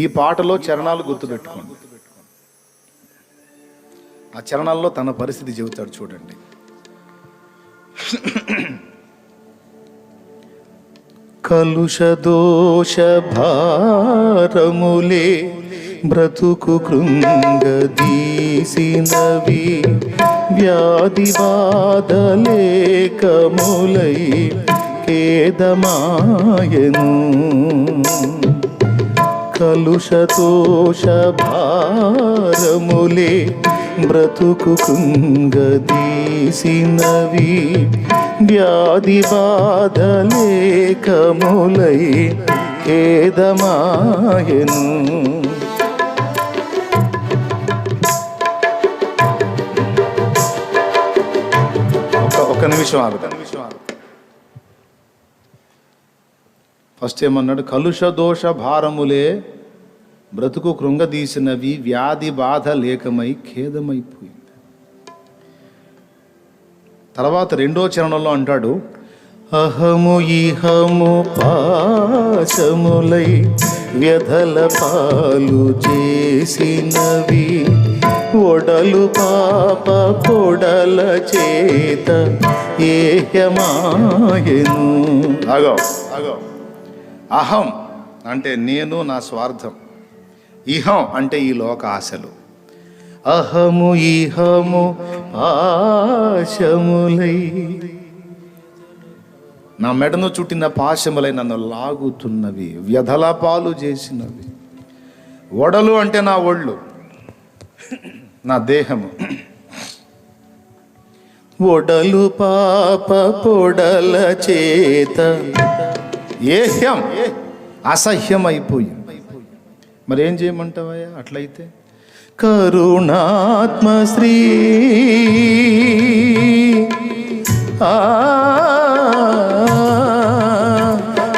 ఈ పాటలో చరణాలు గుర్తుపెట్టుకోండి. ఆ చరణాల్లో తన పరిస్థితి చెబుతాడు చూడండి. కలుష దోష భారములే బ్రతుకు కృంగదీసినవి, వ్యాధి బాధలేకములై ఖేదమాయను. కలుషతోష భారములే బ్రతుకు కృంగదీసినవి, వ్యాధి బాధలేకములై ఖేదమాయను. ఒక్క నిమిషం ఆగుతాను. ఫస్ట్ ఏమన్నాడు? కలుష దోష భారములే బ్రతుకు కృంగదీసినవి, వ్యాధి బాధ లేకమై ఖేదమైపోయింది. తర్వాత రెండో చరణంలో అంటాడు, అహము ఇహము పాశములై వ్యధల పాలు చేసినవి, ఒడలు పాప పొడల చేత ఏహ్యమాయను. అగో అగో, అహం అంటే నేను, నా స్వార్థం. ఇహం అంటే ఈ లోక ఆశలు. అహము ఇహము పాశములై, నా మెడను చుట్టిన పాశములై నన్ను లాగుతున్నవి, వ్యధల పాలు చేసినవి. ఒడలు అంటే నా ఒళ్ళు, నా దేహము. ఒడలు పాప పొడల చేత ఏహ్యం అసహ్యమైపోయింది. మరి ఏం చేయమంటావయ్యా అట్లయితే? కరుణాత్మ శ్రీ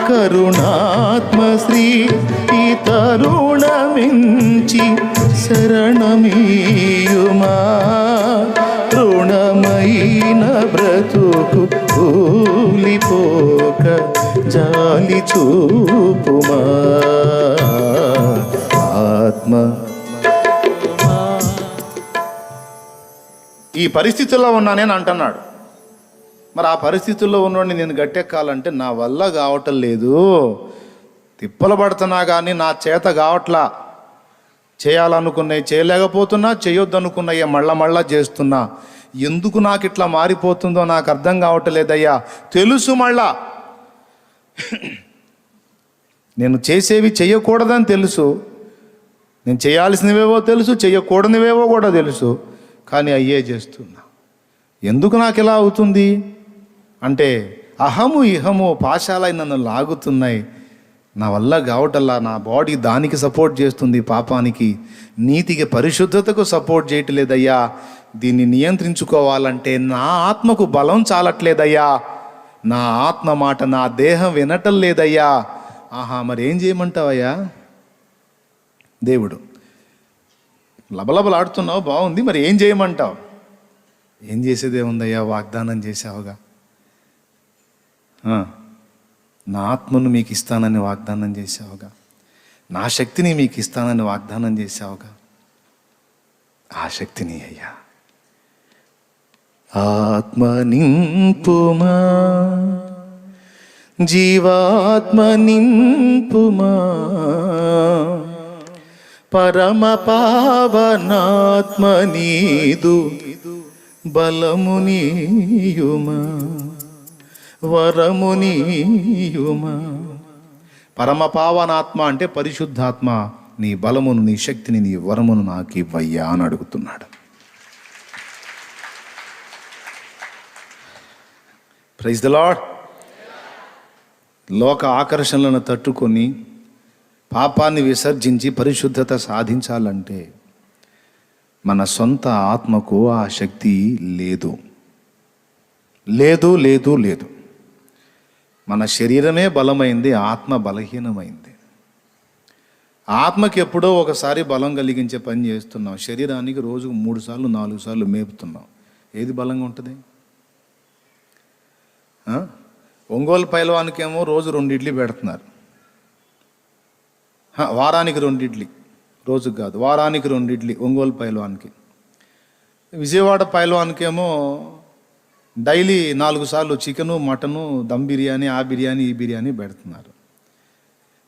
కరుణాత్మ శ్రీ ఈ తరుణమించి శరణమీయుమా, రుణమైన బ్రతుకు కూలిపోక జాలి చూపుమా ఆత్మ. ఈ పరిస్థితుల్లో ఉన్నానని అంటున్నాడు. మరి ఆ పరిస్థితుల్లో ఉన్నవాడిని నేను గట్టెక్కాలంటే నా వల్ల కావటం లేదు, తిప్పలు పడుతున్నా కానీ నా చేత కావట్లా. చేయాలనుకున్నాయి చేయలేకపోతున్నా, చేయొద్దు అనుకున్నాయి మళ్ళా చేస్తున్నా. ఎందుకు నాకు ఇట్లా మారిపోతుందో నాకు అర్థం కావట్లేదయ్యా. తెలుసు మళ్ళా నేను చేసేవి చెయ్యకూడదని తెలుసు, నేను చేయాల్సినవేవో తెలుసు, చెయ్యకూడనివేవో కూడా తెలుసు, కానీ అయ్యే చేస్తున్నా. ఎందుకు నాకు ఇలా అవుతుంది అంటే అహము ఇహము పాశాలై నన్ను లాగుతున్నాయి, నా వల్ల కావటల్లా. నా బాడీ దానికి సపోర్ట్ చేస్తుంది, పాపానికి. నీతికి పరిశుద్ధతకు సపోర్ట్ చేయట్లేదయ్యా. దీన్ని నియంత్రించుకోవాలంటే నా ఆత్మకు బలం చాలట్లేదయ్యా, నా ఆత్మ మాట నా దేహం వినటం లేదయ్యా. ఆహా, మరి ఏం చేయమంటావయ్యా? దేవుడు, లబలబలాడుతున్నావు బాగుంది, మరి ఏం చేయమంటావు? ఏం చేసేదేముందయ్యా, వాగ్దానం చేసావుగా, నా ఆత్మను మీకు ఇస్తానని వాగ్దానం చేసావుగా, నా శక్తిని మీకు ఇస్తానని వాగ్దానం చేసావుగా. ఆ శక్తిని అయ్యా ఆత్మ నింపుమా, జీవాత్మ నింపుమా, పరమ పావనాత్మ నీదు బలమునీయుమా, వరమునీయుమా. పరమ పావనాత్మ అంటే పరిశుద్ధాత్మ, నీ బలమును, నీ శక్తిని, నీ వరమును నాకు ఇవ్వయ్యా అని అడుగుతున్నాడు. Praise the Lord. లోక ఆకర్షణలను తట్టుకొని పాపాన్ని విసర్జించి పరిశుద్ధత సాధించాలంటే మన సొంత ఆత్మకు ఆ శక్తి లేదు. మన శరీరమే బలమైంది, ఆత్మ బలహీనమైంది. ఆత్మకి ఎప్పుడో ఒకసారి బలం కలిగించే పని చేస్తున్నాం, శరీరానికి రోజుకు 3 సార్లు 4 సార్లు మేపుతున్నాం. ఏది బలంగా ఉంటుంది? ఒంగోలు పైలవానికేమో రోజు 2 ఇడ్లీ పెడుతున్నారు, వారానికి 2 ఇడ్లీ, రోజుకు కాదు వారానికి 2 ఇడ్లీ ఒంగోలు పైలవానికి. విజయవాడ పైలవానికేమో డైలీ 4 సార్లు చికెను, మటను, దమ్ బిర్యానీ, ఆ బిర్యానీ, ఈ బిర్యానీ పెడుతున్నారు.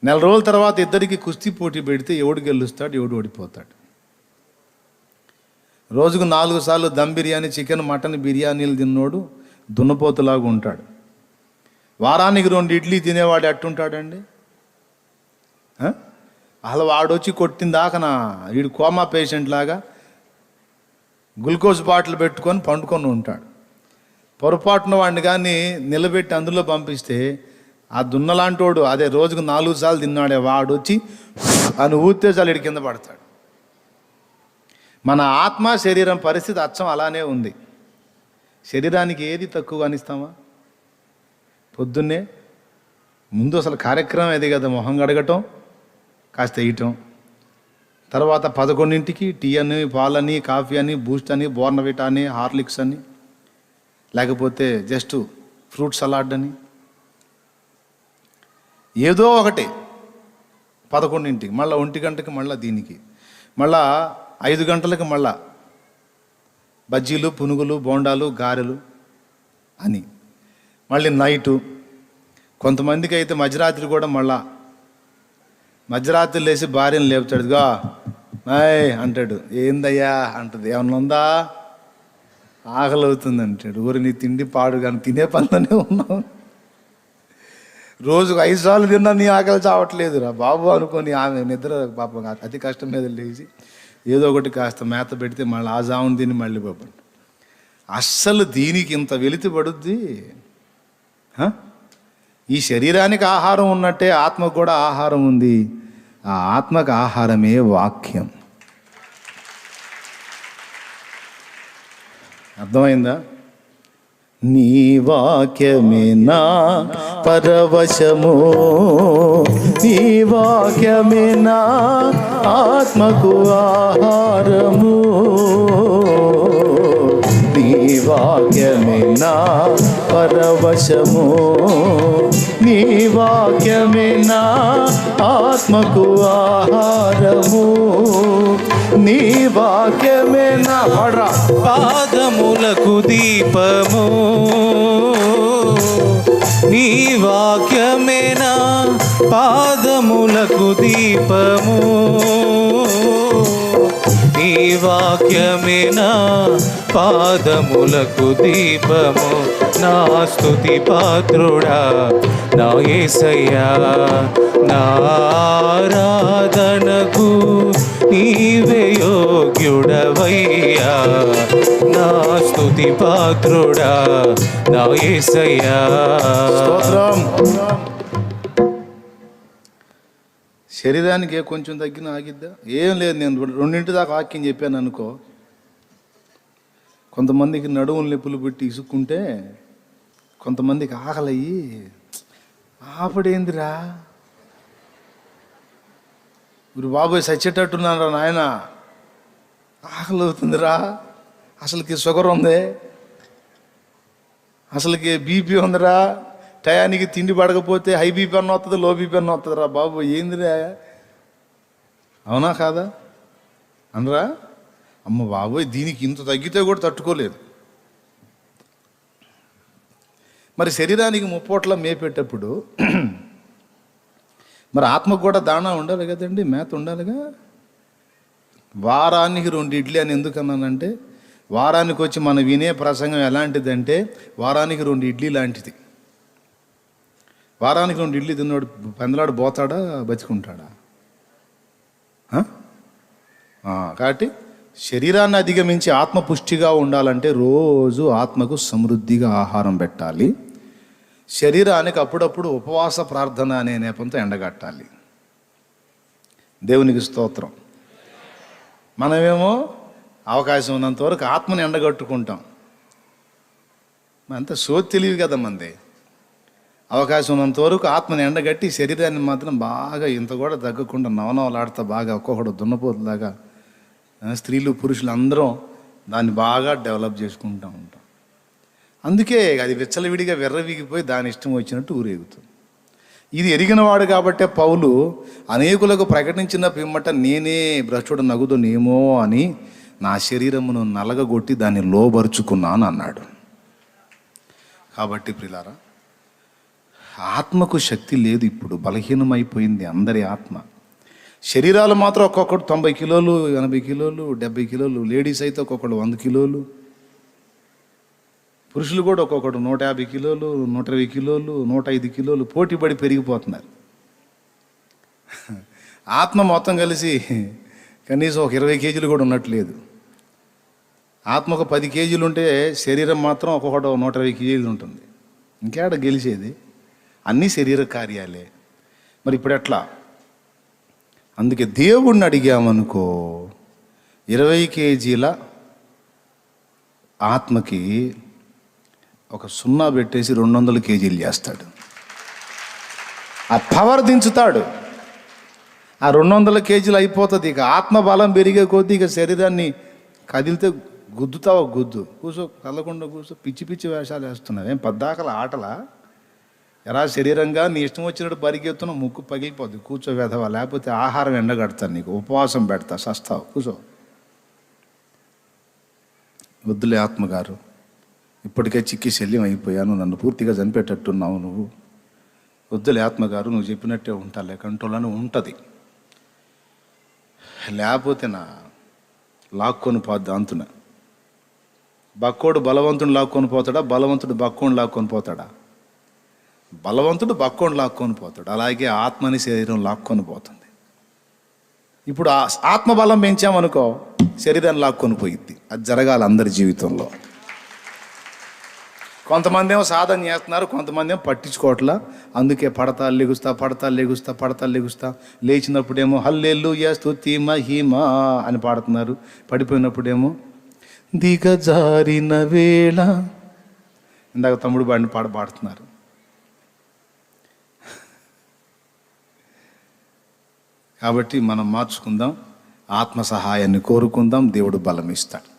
నెల రోజుల తర్వాత ఇద్దరికి కుస్తీ పోటీ పెడితే ఎవడు గెలుస్తాడు, ఎవడు ఓడిపోతాడు? రోజుకు 4 సార్లు దమ్ బిర్యానీ, చికెన్, మటన్ బిర్యానీలు తిన్నోడు దున్నపోతులాగా ఉంటాడు. వారానికి 2 ఇడ్లీ తినేవాడు ఎట్టుంటాడండి? అసలు వాడొచ్చి కొట్టిందాకనా వీడు కోమా పేషెంట్ లాగా గ్లూకోజ్ బాటిల్ పెట్టుకొని పండుకొని ఉంటాడు. పొరపాటున వాడిని కానీ నిలబెట్టి అందులో పంపిస్తే ఆ దున్నలాంటోడు అదే రోజుకు 4 సార్లు తిన్నాడే వాడు వచ్చి అని ఊస్తే చాలు వీడి కింద పడతాడు. మన ఆత్మ శరీరం పరిస్థితి అచ్చం అలానే ఉంది. శరీరానికి ఏది తక్కువ అనిస్తామా? పొద్దున్నే ముందు అసలు కార్యక్రమం అది కదా, మొహం కడగటం, కాస్త వేయటం, తర్వాత 11ంటికి టీ అని, పాలని, కాఫీ అని, బూస్ట్ అని, బోర్నవిటా అని, హార్లిక్స్ అని, లేకపోతే జస్ట్ ఫ్రూట్ సలాడ్ అని, ఏదో ఒకటి 11ంటికి, మళ్ళీ 1 గంటకి, మళ్ళీ దీనికి, మళ్ళా 5 గంటలకు మళ్ళా బజ్జీలు, పునుగులు, బోండాలు, గారెలు అని, మళ్ళీ నైటు. కొంతమందికి అయితే మధ్యరాత్రి కూడా మధ్యరాత్రి లేచి భార్యను లేపుతాడుగా, అయ్ అంటాడు. ఏందయ్యా అంటది. ఏమన్నా ఉందా? ఆకలి అవుతుంది అంటాడు. ఊరి నీ తిండి పాడు కానీ తినే పనిలోనే ఉన్నావు. రోజుకు 5 సార్లు తిన్నా నీ ఆకలి చావట్లేదురా బాబు అనుకొని ఆమె నిద్ర పాపం అతి కష్టం మీద లేచి ఏదో ఒకటి కాస్త మేత పెడితే మళ్ళీ ఆ జామును తిని మళ్ళీ పాపం. అస్సలు దీనికి ఇంత వెలితి పడుద్ది. ఈ శరీరానికి ఆహారం ఉన్నట్టే ఆత్మకు కూడా ఆహారం ఉంది. ఆ ఆత్మకు ఆహారమే వాక్యం. అర్థమైందా? నీ వాక్యమే నా పరవశము, నీ వాక్యమే నా ఆత్మకు ఆహారము, నీ వాక్యమే నా పరవశము, నీ వాక్యమే నా ఆత్మకు ఆహారము, నీ వాక్యమే నా పాదములకు దీపము, నీ వాక్యమే నా పాదములకు దీపము, నీ వాక్యమే నా పాదములకు దీపము. నా స్తుతి పాత్రుడా నా యేసయ్యా, నా ఆరాధనకు నీవే యోగ్యుడవయ్యా. నా స్తుతి పాత్రుడా నా యేసయ్యా. స్తోత్రం. శరీరానికి కొంచెం తగ్గిన ఆగిద్దా? ఏం లేదు. నేను 2 దాకా వాక్యం చెప్పాను అనుకో, కొంతమందికి నడువులు నొప్పులు పెట్టి ఇసుక్కుంటే, కొంతమందికి ఆకలయ్యి ఆపడేందిరా ఊరు బాబోయ్ చచ్చేటట్టున్నారా నాయన, ఆకలి అవుతుందిరా, అసలుకి షుగర్ ఉంది, అసలుకి బీపీ ఉందిరా, టయానికి తిండి పడకపోతే హై బీపీ అన్న వస్తుంది, లో బీపీ అన్న వస్తుందిరా బాబు, ఏందిరా? అవునా కాదా అనరా? అమ్మ బాబోయ్ దీనికి ఇంత తగ్గితే కూడా తట్టుకోలేదు. మరి శరీరానికి ముప్పోట్ల మేపేటప్పుడు మరి ఆత్మకు కూడా దాణా ఉండాలి కదండి, మేత ఉండాలిగా. వారానికి 2 ఇడ్లీ అని ఎందుకు అన్నానంటే, వారానికి వచ్చి మనం వినే ప్రసంగం ఎలాంటిదంటే వారానికి 2 ఇడ్లీ లాంటిది. వారానికి 2 ఇడ్లీ తిన్నాడు పెందలాడు పోతాడా, బతికుంటాడా? కాబట్టి శరీరాన్ని అధిగమించి ఆత్మ పుష్టిగా ఉండాలంటే రోజు ఆత్మకు సమృద్ధిగా ఆహారం పెట్టాలి. శరీరానికి అప్పుడప్పుడు ఉపవాస ప్రార్థన అనే నేపంతో ఎండగట్టాలి. దేవునికి స్తోత్రం. మనమేమో అవకాశం ఉన్నంత వరకు ఆత్మని ఎండగట్టుకుంటాం. అంత సోది తెలివి కదా మంది. అవకాశం ఉన్నంత వరకు ఆత్మని ఎండగట్టి శరీరాన్ని మాత్రం బాగా ఇంత కూడా తగ్గకుండా నవనవలాడుతూ బాగా ఒక్కొక్కడు దున్నపోతులాగా స్త్రీలు పురుషులు అందరం దాన్ని బాగా డెవలప్ చేసుకుంటూ ఉంటాం. అందుకే అది విచ్చలవిడిగా వెర్రవిగిపోయి దాని ఇష్టం వచ్చినట్టు ఊరేగుతుంది. ఇది ఎరిగినవాడు కాబట్టే పౌలు అనేకులకు ప్రకటించిన పిమ్మట నేనే భ్రష్టుడు నగుదునేమో అని నా శరీరమును నలగగొట్టి దాన్ని లోబరుచుకున్నాను అన్నాడు. కాబట్టి ప్రిలారా, ఆత్మకు శక్తి లేదు, ఇప్పుడు బలహీనమైపోయింది అందరి ఆత్మ. శరీరాలు మాత్రం ఒక్కొక్కడు 90 కిలోలు, 80 కిలోలు, 70 కిలోలు, లేడీస్ అయితే ఒక్కొక్కడు 100 కిలోలు, పురుషులు కూడా ఒక్కొక్కడు 150 కిలోలు, 120 కిలోలు, 105 కిలోలు పోటీ పడి పెరిగిపోతున్నారు. ఆత్మ మొత్తం కలిసి కనీసం ఒక 20 కేజీలు కూడా ఉన్నట్లేదు. ఆత్మ ఒక 10 కేజీలు ఉంటే శరీరం మాత్రం ఒక్కొక్కటి 120 కేజీలు ఉంటుంది. ఇంకేడ గెలిచేది? అన్నీ శరీర కార్యాలే. మరి ఇప్పుడు ఎట్లా? అందుకే దేవుణ్ణి అడిగామనుకో, 20 కేజీల ఆత్మకి ఒక 0 పెట్టేసి 200 కేజీలు చేస్తాడు. ఆ పవర్ దించుతాడు. ఆ 200 కేజీలు అయిపోతుంది. ఇక ఆత్మ బలం పెరిగే కొద్దీ ఇక శరీరాన్ని కదిలితే గుద్దుతావా గుద్దు. కూర్చో, కదలకుండా కూర్చో. పిచ్చి పిచ్చి వేషాలు వేస్తున్నావు. ఏం పద్దాకల ఆటలా? ఎలా శరీరంగా నీ ఇష్టం వచ్చినట్టు పరిగెత్తున్నా, ముక్కు పగిలిపోద్ది. కూర్చో వెధవా, లేకపోతే ఆహారం ఎండగడతాను నీకు, ఉపవాసం పెడతా, సస్తావు. కూర్చో. వద్దులే ఆత్మగారు, ఇప్పటికే చిక్కి శల్యం అయిపోయాను, నన్ను పూర్తిగా చనిపెట్టట్టున్నావు నువ్వు. వద్దులే ఆత్మగారు, నువ్వు చెప్పినట్టే ఉంటాలే, కంట్రోల్లోనే ఉంటుంది. లేకపోతే నా లాక్కొని పోద్ది అంతున. బక్కోడు బలవంతుడు లాక్కొని పోతాడా? బలవంతుడు బక్కోని లాక్కొని పోతాడా? బలవంతుడు బక్కోని లాక్కొని పోతాడు. అలాగే ఆత్మని శరీరం లాక్కొని పోతుంది. ఇప్పుడు ఆత్మబలం పెంచామనుకో, శరీరాన్ని లాక్కొని పోయిద్ది. అది జరగాలి అందరి జీవితంలో. కొంతమంది ఏమో సాధన చేస్తున్నారు, కొంతమంది ఏమో పట్టించుకోవట్లా. అందుకే పడతా లెగుస్తా లేచినప్పుడేమో హల్లెలూయా స్తుతి మహిమ అని పాడుతున్నారు. పడిపోయినప్పుడేమో దిగజారిన వేళ, ఇందాక తమ్ముడు బాడిని పాడుతున్నారు. కాబట్టి మనం మార్చుకుందాం, ఆత్మ సహాయాన్ని కోరుకుందాం. దేవుడు బలం ఇస్తాడు.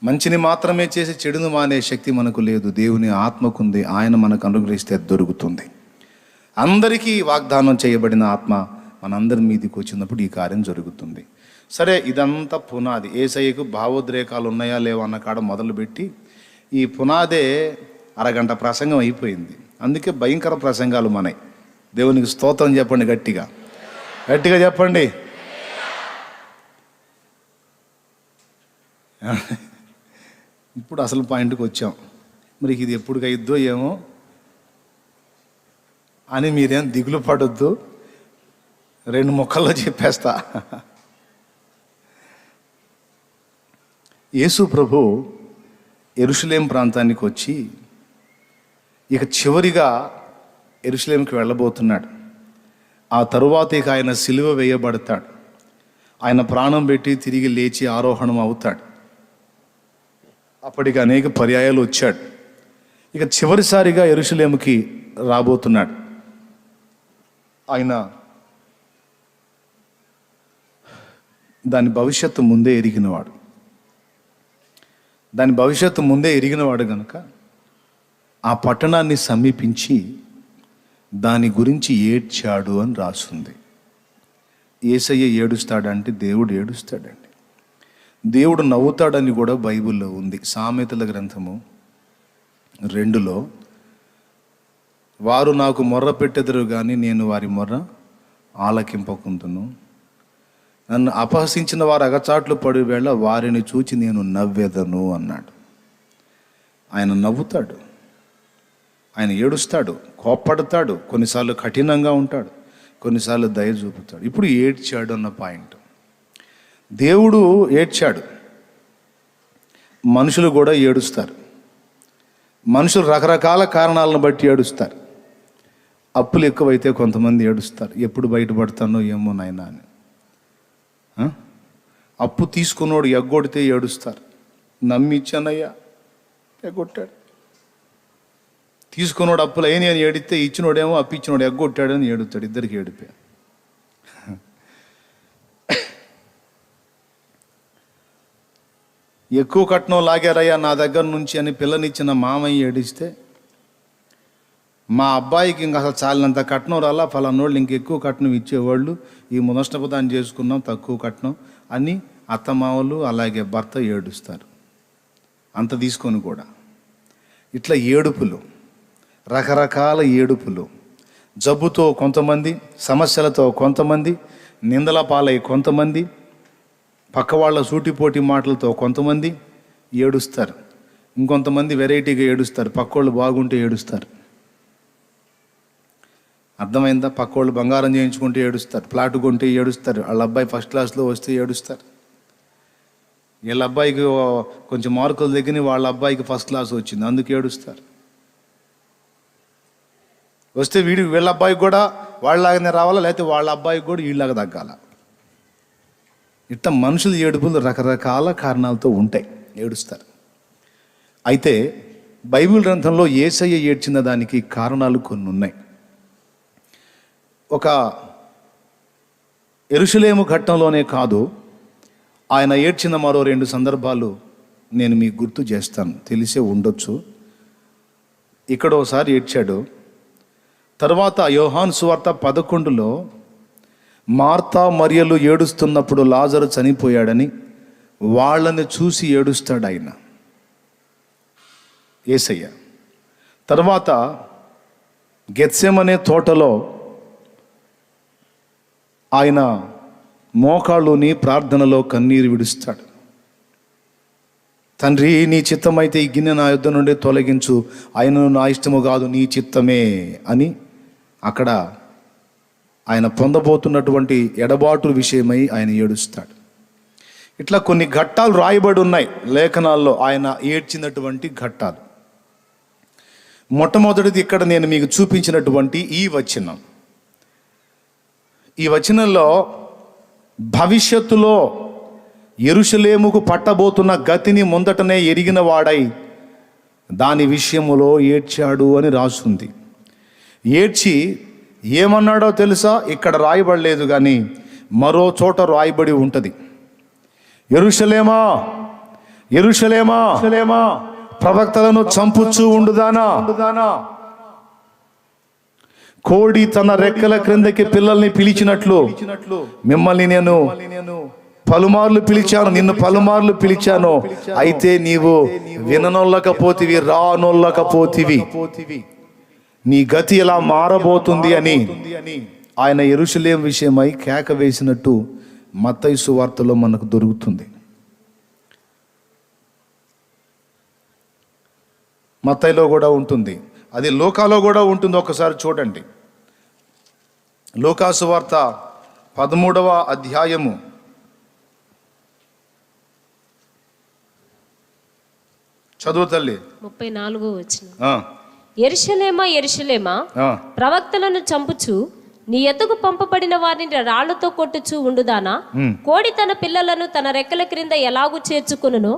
మంచిని మాత్రమే చేసి చెడును మానే శక్తి మనకు లేదు, దేవుని ఆత్మకుంది. ఆయన మనకు అనుగ్రహిస్తే దొరుకుతుంది. అందరికీ వాగ్దానం చేయబడిన ఆత్మ మనందరి మీదకి వచ్చినప్పుడు ఈ కార్యం జరుగుతుంది. సరే, ఇదంతా పునాది. యేసయ్యకు భావోద్రేకాలు ఉన్నాయా లేవా అన్న కాడ మొదలుపెట్టి ఈ పునాదే అరగంట ప్రసంగం అయిపోయింది. అందుకే భయంకర ప్రసంగాలు మనయి. దేవునికి స్తోత్రం చెప్పండి, గట్టిగా గట్టిగా చెప్పండి. ఇప్పుడు అసలు పాయింట్కి వచ్చాం. మరి ఇది ఎప్పుడు అయిద్దో ఏమో అని మీరేం దిగులు పడొద్దు, 2 ముక్కల్లో చెప్పేస్తా. యేసు ప్రభు యెరూషలేం ప్రాంతానికి వచ్చి ఇక చివరిగా యెరూషలేంకి వెళ్ళబోతున్నాడు. ఆ తరువాత ఇక ఆయన సిలువ వేయబడతాడు. ఆయన ప్రాణం పెట్టి తిరిగి లేచి ఆరోహణం అవుతాడు. అప్పటికి అనేక పర్యాయాలు వచ్చాడు. ఇక చివరిసారిగా యెరూషలేముకి రాబోతున్నాడు. ఆయన దాని భవిష్యత్తు ముందే ఎరిగినవాడు గనుక ఆ పట్టణాన్ని సమీపించి దాని గురించి ఏడ్చాడు అని రాసుంది. యేసయ్య ఏడుస్తాడంటే దేవుడు ఏడుస్తాడండి. దేవుడు నవ్వుతాడని కూడా బైబిల్లో ఉంది. సామెతల గ్రంథము 2లో, వారు నాకు మొర్ర పెట్టెదరు కానీ నేను వారి మొర్ర ఆలకింపకుందును. నన్ను అపహసించిన వారు అగచాట్లు పడి వేళ వారిని చూచి నేను నవ్వెదను అన్నాడు. ఆయన నవ్వుతాడు, ఆయన ఏడుస్తాడు, కోప్పడతాడు, కొన్నిసార్లు కఠినంగా ఉంటాడు, కొన్నిసార్లు దయ చూపుతాడు. ఇప్పుడు ఏడ్చాడు అన్న పాయింట్. దేవుడు ఏడ్చాడు, మనుషులు కూడా ఏడుస్తారు. మనుషులు రకరకాల కారణాలను బట్టి ఏడుస్తారు. అప్పులు ఎక్కువైతే కొంతమంది ఏడుస్తారు, ఎప్పుడు బయటపడతానో ఏమో నాయనా అని. అప్పు తీసుకున్నోడు ఎగ్గొడితే ఏడుస్తారు, నమ్మి ఇచ్చానయ్యా ఎగ్గొట్టాడు. తీసుకున్నోడు అప్పులు అయినా అని ఏడిస్తే ఇచ్చినోడేమో అప్పు ఇచ్చినోడు ఎగ్గొట్టాడని ఏడుతాడు. ఇద్దరికి ఏడిపే. ఎక్కువ కట్నం లాగారయ్యా నా దగ్గర నుంచి అని పిల్లనిచ్చిన మామయ్య ఏడిస్తే, మా అబ్బాయికి ఇంకా అసలు చాలినంత కట్నం రాలా, ఫలానోళ్ళు ఇంకెక్కువ కట్నం ఇచ్చేవాళ్ళు, ఈ మునష్టపదాన్ని చేసుకున్నాం తక్కువ కట్నం అని అత్తమామలు అలాగే భర్త ఏడుస్తారు. అంత తీసుకొని కూడా ఇట్లా ఏడుపులు. రకరకాల ఏడుపులు, జబ్బుతో కొంతమంది, సమస్యలతో కొంతమంది, నిందల పాలై కొంతమంది, పక్క వాళ్ళ సూటిపోటి మాటలతో కొంతమంది ఏడుస్తారు. ఇంకొంతమంది వెరైటీగా ఏడుస్తారు, పక్కోళ్ళు బాగుంటే ఏడుస్తారు. అర్థమైందా? పక్కోళ్ళు బంగారం చేయించుకుంటే ఏడుస్తారు, ప్లాట్ కొంటే ఏడుస్తారు, వాళ్ళ అబ్బాయి ఫస్ట్ క్లాస్లో వస్తే ఏడుస్తారు. వీళ్ళ అబ్బాయికి కొంచెం మార్కులు దగ్గర వాళ్ళ అబ్బాయికి ఫస్ట్ క్లాస్ వచ్చింది, అందుకు ఏడుస్తారు. వస్తే వీళ్ళ అబ్బాయికి కూడా వాళ్ళలాగానే రావాలా, లేకపోతే వాళ్ళ అబ్బాయికి కూడా వీళ్ళలాగా తగ్గాల. ఇట్లా మనుషుల ఏడుపులు రకరకాల కారణాలతో ఉంటాయి, ఏడుస్తారు. అయితే బైబిల్ గ్రంథంలో యేసయ్య ఏడ్చిన దానికి కారణాలు కొన్ని ఉన్నాయి. ఒక యెరూషలేము ఘట్టంలోనే కాదు, ఆయన ఏడ్చిన మరో 2 సందర్భాలు నేను మీకు గుర్తు చేస్తాను, తెలిసే ఉండొచ్చు. ఇక్కడ ఒకసారి ఏడ్చాడు. తర్వాత యోహాను సువార్త 11లో మార్తా మరియలు ఏడుస్తున్నప్పుడు లాజరు చనిపోయాడని వాళ్ళని చూసి ఏడుస్తాడు ఆయన, యేసయ్య. తర్వాత గెత్సెమనే తోటలో ఆయన మోకాళ్ళుని ప్రార్థనలో కన్నీరు విడుస్తాడు. తండ్రి, నీ చిత్తమైతే ఈ గిన్నె నా యుద్ధ నుండి తొలగించు, ఆయనను నా ఇష్టము కాదు నీ చిత్తమే అని అక్కడ ఆయన పొందబోతున్నటువంటి ఎడబాటు విషయమై ఆయన ఏడుస్తాడు. ఇట్లా కొన్ని ఘట్టాలు రాయబడి ఉన్నాయి లేఖనాల్లో, ఆయన ఏడ్చినటువంటి ఘట్టాలు. మొట్టమొదటిది ఇక్కడ నేను మీకు చూపించినటువంటి ఈ వచనం. ఈ వచనంలో భవిష్యత్తులో యెరూషలేముకు పట్టబోతున్న గతిని ముందటనే ఎరిగిన వాడై దాని విషయములో ఏడ్చాడు అని రాస్తుంది. ఏడ్చి ఏమన్నాడో తెలుసా? ఇక్కడ రాయబడలేదు, కానీ మరో చోట రాయబడి ఉంటుంది. యెరూషలేమా, యెరూషలేమా, ప్రవక్తలను చంపుచూ ఉండుదానా, కోడి తన రెక్కల క్రిందకి పిల్లల్ని పిలిచినట్లు మిమ్మల్ని నేను పలుమార్లు పిలిచాను, నిన్ను పలుమార్లు పిలిచాను, అయితే నీవు విననొల్లకపోతివి, రానొల్లకపోతివి. నీ గతి ఎలా మారబోతుంది అని ఆయన యెరూషలేము విషయమై కేక వేసినట్టు మత్తయి సువార్తలో మనకు దొరుకుతుంది. మత్తయిలో కూడా ఉంటుంది, అది లూకాలో కూడా ఉంటుంది. ఒకసారి చూడండి, లూకా సువార్త 13వ అధ్యాయము 34వ వచనం. యెరూషలేమా, యెరూషలేమా, ప్రవక్తలను చంపుచు నీ ఎద్దుకు పంపబడిన వారిని రాళ్లతో కొట్టుచూ ఉండుదానా, కోడి తన పిల్లలను తన రెక్కల క్రింద ఎలాగూ చేర్చుకొనునో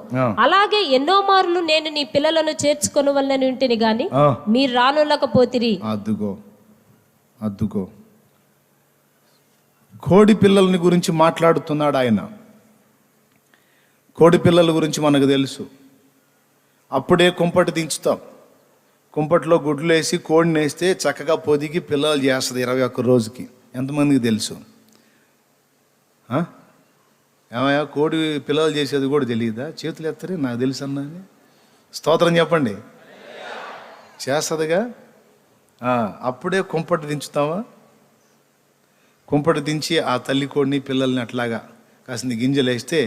అలాగే ఎన్నో మార్లు నేను నీ పిల్లలను చేర్చుకొను వల్లని ఉంటిని గాని మీరు రానొల్లకపోతిరి. అద్దుగో అద్దుగో, కోడి పిల్లల్ని గురించి మాట్లాడుతున్నాడు ఆయన. కోడి పిల్లల గురించి మనకు తెలుసు. అప్పుడే కుంపటి దించుతాం, కుంపట్లో గుడ్లు వేసి కోడిని వేస్తే చక్కగా పొదిగి పిల్లలు చేస్తుంది 21 రోజుకి. ఎంతమందికి తెలుసు? ఏమయ్యా, కోడి పిల్లలు చేసేది కూడా తెలియదా? చేతులు ఎత్తరే, నాకు తెలుసు అన్నది. స్తోత్రం చెప్పండి. చేస్తుందిగా. అప్పుడే కుంపటి దించుతావా? కుంపటి దించి ఆ తల్లి కోడిని పిల్లల్ని అట్లాగా కాసింది గింజలు వేస్తే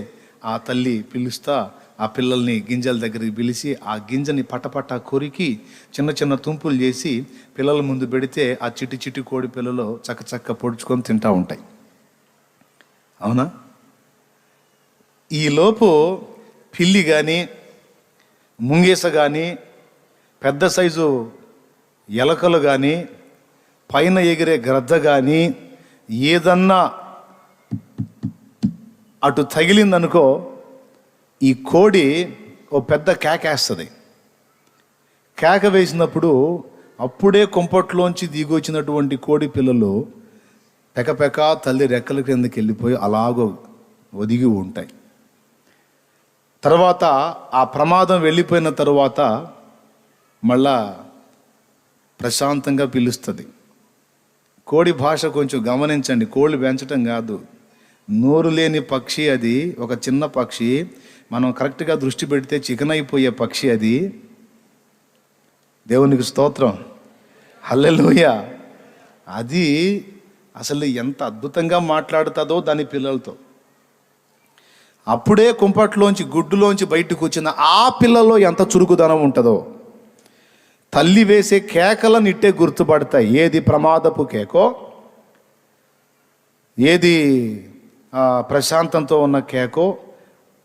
ఆ తల్లి పిలుస్తా ఆ పిల్లల్ని గింజల దగ్గరికి పిలిచి ఆ గింజని పట్టపట్ట కొరికి చిన్న చిన్న తుంపులు చేసి పిల్లల ముందు పెడితే ఆ చిట్టి చిట్టి కోడి పిల్లలు చక్క పొడుచుకొని తింటూ ఉంటాయి. అవునా? ఈలోపు పిల్లి కానీ, ముంగేస కానీ, పెద్ద సైజు ఎలకలు కానీ, పైన ఎగిరే గ్రద్ద కానీ ఏదన్నా అటు తగిలిందనుకో, ఈ కోడి ఓ పెద్ద కేకేస్తుంది. కేక వేసినప్పుడు అప్పుడే కుంపట్లోంచి దిగొచ్చినటువంటి కోడి పిల్లలు పెకపెక తల్లి రెక్కల క్రిందకి వెళ్ళిపోయి అలాగో ఒదిగి ఉంటాయి. తర్వాత ఆ ప్రమాదం వెళ్ళిపోయిన తర్వాత మళ్ళా ప్రశాంతంగా పిలుస్తుంది. కోడి భాష కొంచెం గమనించండి. కోళ్ళు పెంచటం కాదు, నోరు లేని పక్షి అది. ఒక చిన్న పక్షి, మనం కరెక్ట్గా దృష్టి పెడితే చికెన్ అయిపోయే పక్షి అది. దేవునికి స్తోత్రం. హల్లెలూయా. అది అసలు ఎంత అద్భుతంగా మాట్లాడుతుందో దాని పిల్లలతో. అప్పుడే కుంపట్లోంచి గుడ్డులోంచి బయటకు వచ్చిన ఆ పిల్లలో ఎంత చురుకుదనం ఉంటుందో. తల్లి వేసే కేకలను ఇట్టే గుర్తుపడతాయి. ఏది ప్రమాదపు కేకో, ఏది ప్రశాంతంతో ఉన్న కేకో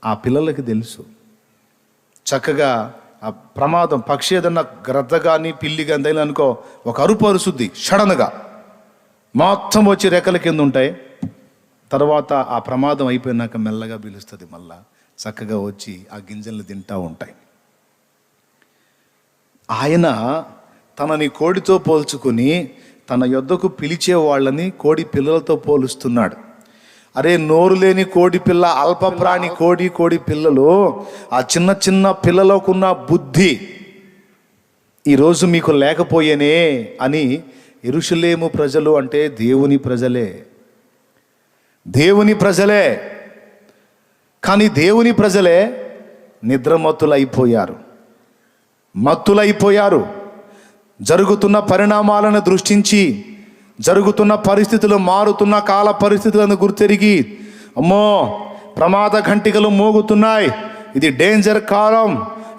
ఆ పిల్లలకి తెలుసు. చక్కగా ఆ ప్రమాదం, పక్షి ఏదన్నా గ్రద్ద కానీ పిల్లి కానీ అనుకో, ఒక అరుపు అరుసుద్ది సడన్గా, మొత్తం వచ్చి రెక్కల కింద ఉంటాయి. తర్వాత ఆ ప్రమాదం అయిపోయినాక మెల్లగా పిలుస్తుంది, మళ్ళా చక్కగా వచ్చి ఆ గింజలను తింటూ ఉంటాయి. ఆయన తనని కోడితో పోల్చుకుని తన యొద్దకు పిలిచే వాళ్ళని కోడి పిల్లలతో పోలుస్తున్నాడు. అరే, నోరు లేని కోడి పిల్ల, అల్పప్రాణి కోడి పిల్లలు, ఆ చిన్న చిన్న పిల్లలకున్న బుద్ధి ఈరోజు మీకు లేకపోయేనే అని. యెరూషలేము ప్రజలు అంటే దేవుని ప్రజలే. కానీ దేవుని ప్రజలే మత్తులైపోయారు. జరుగుతున్న పరిణామాలను దృష్టించి, జరుగుతున్న పరిస్థితులు, మారుతున్న కాల పరిస్థితులను గుర్తెరిగి, అమ్మో ప్రమాద ఘంటికలు మోగుతున్నాయి, ఇది డేంజర్ కాలం,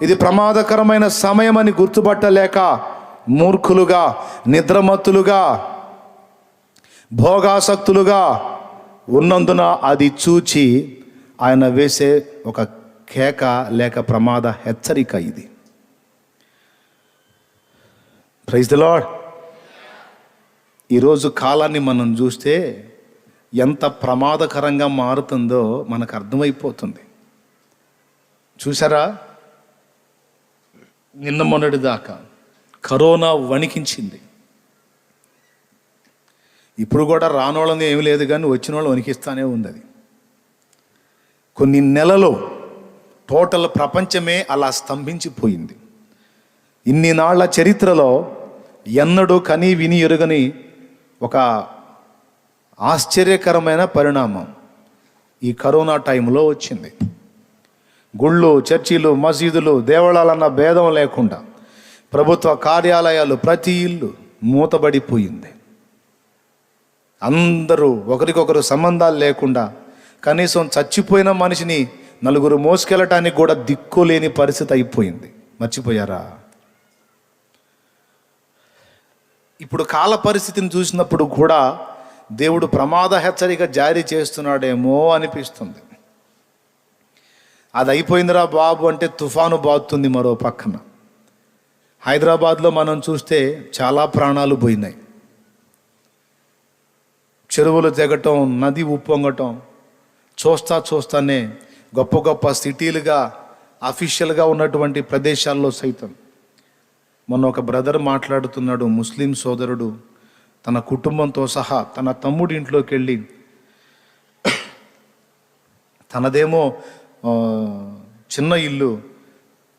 ఇది ప్రమాదకరమైన సమయం అని గుర్తుపట్టలేక మూర్ఖులుగా, నిద్రమత్తులుగా, భోగాసక్తులుగా ఉన్నందున అది చూచి ఆయన వేసే ఒక కేక లేక ప్రమాద హెచ్చరిక ఇది. Praise the Lord. ఈరోజు కాలాన్ని మనం చూస్తే ఎంత ప్రమాదకరంగా మారుతుందో మనకు అర్థమైపోతుంది. చూసారా, నిన్న మొన్నటి దాకా కరోనా వణికించింది. ఇప్పుడు కూడా రానోళ్ళని ఏమి లేదు, కానీ వచ్చిన వాళ్ళు వణికిస్తానే ఉంది. అది కొన్ని నెలలు టోటల్ ప్రపంచమే అలా స్తంభించిపోయింది. ఇన్ని నాళ్ల చరిత్రలో ఎన్నడూ కని విని ఎరుగని ఒక ఆశ్చర్యకరమైన పరిణామం ఈ కరోనా టైంలో వచ్చింది. గుళ్ళు, చర్చిలు, మసీదులు, దేవాలయాలన్న భేదం లేకుండా ప్రభుత్వ కార్యాలయాలు, ప్రతి ఇల్లు మూతబడిపోయింది. అందరూ ఒకరికొకరు సంబంధాలు లేకుండా, కనీసం చచ్చిపోయిన మనిషిని నలుగురు మోసుకెళ్ళటానికి కూడా దిక్కులేని పరిస్థితి అయిపోయింది. మర్చిపోయారా? ఇప్పుడు కాల పరిస్థితిని చూసినప్పుడు కూడా దేవుడు ప్రమాద హెచ్చరిక జారీ చేస్తున్నాడేమో అనిపిస్తుంది. అది అయిపోయిందిరా బాబు అంటే తుఫాను బాదుతుంది మరో పక్కన. హైదరాబాద్లో మనం చూస్తే చాలా ప్రాణాలు పోయినాయి. చెరువులు తెగటం, నది ఉప్పొంగటం చూస్తానే గొప్ప గొప్ప సిటీలుగా, అఫీషియల్గా ఉన్నటువంటి ప్రదేశాల్లో సైతం. మొన్న ఒక బ్రదర్ మాట్లాడుతున్నాడు, ముస్లిం సోదరుడు తన కుటుంబంతో సహా తన తమ్ముడి ఇంట్లోకి వెళ్ళి, తనదేమో చిన్న ఇల్లు,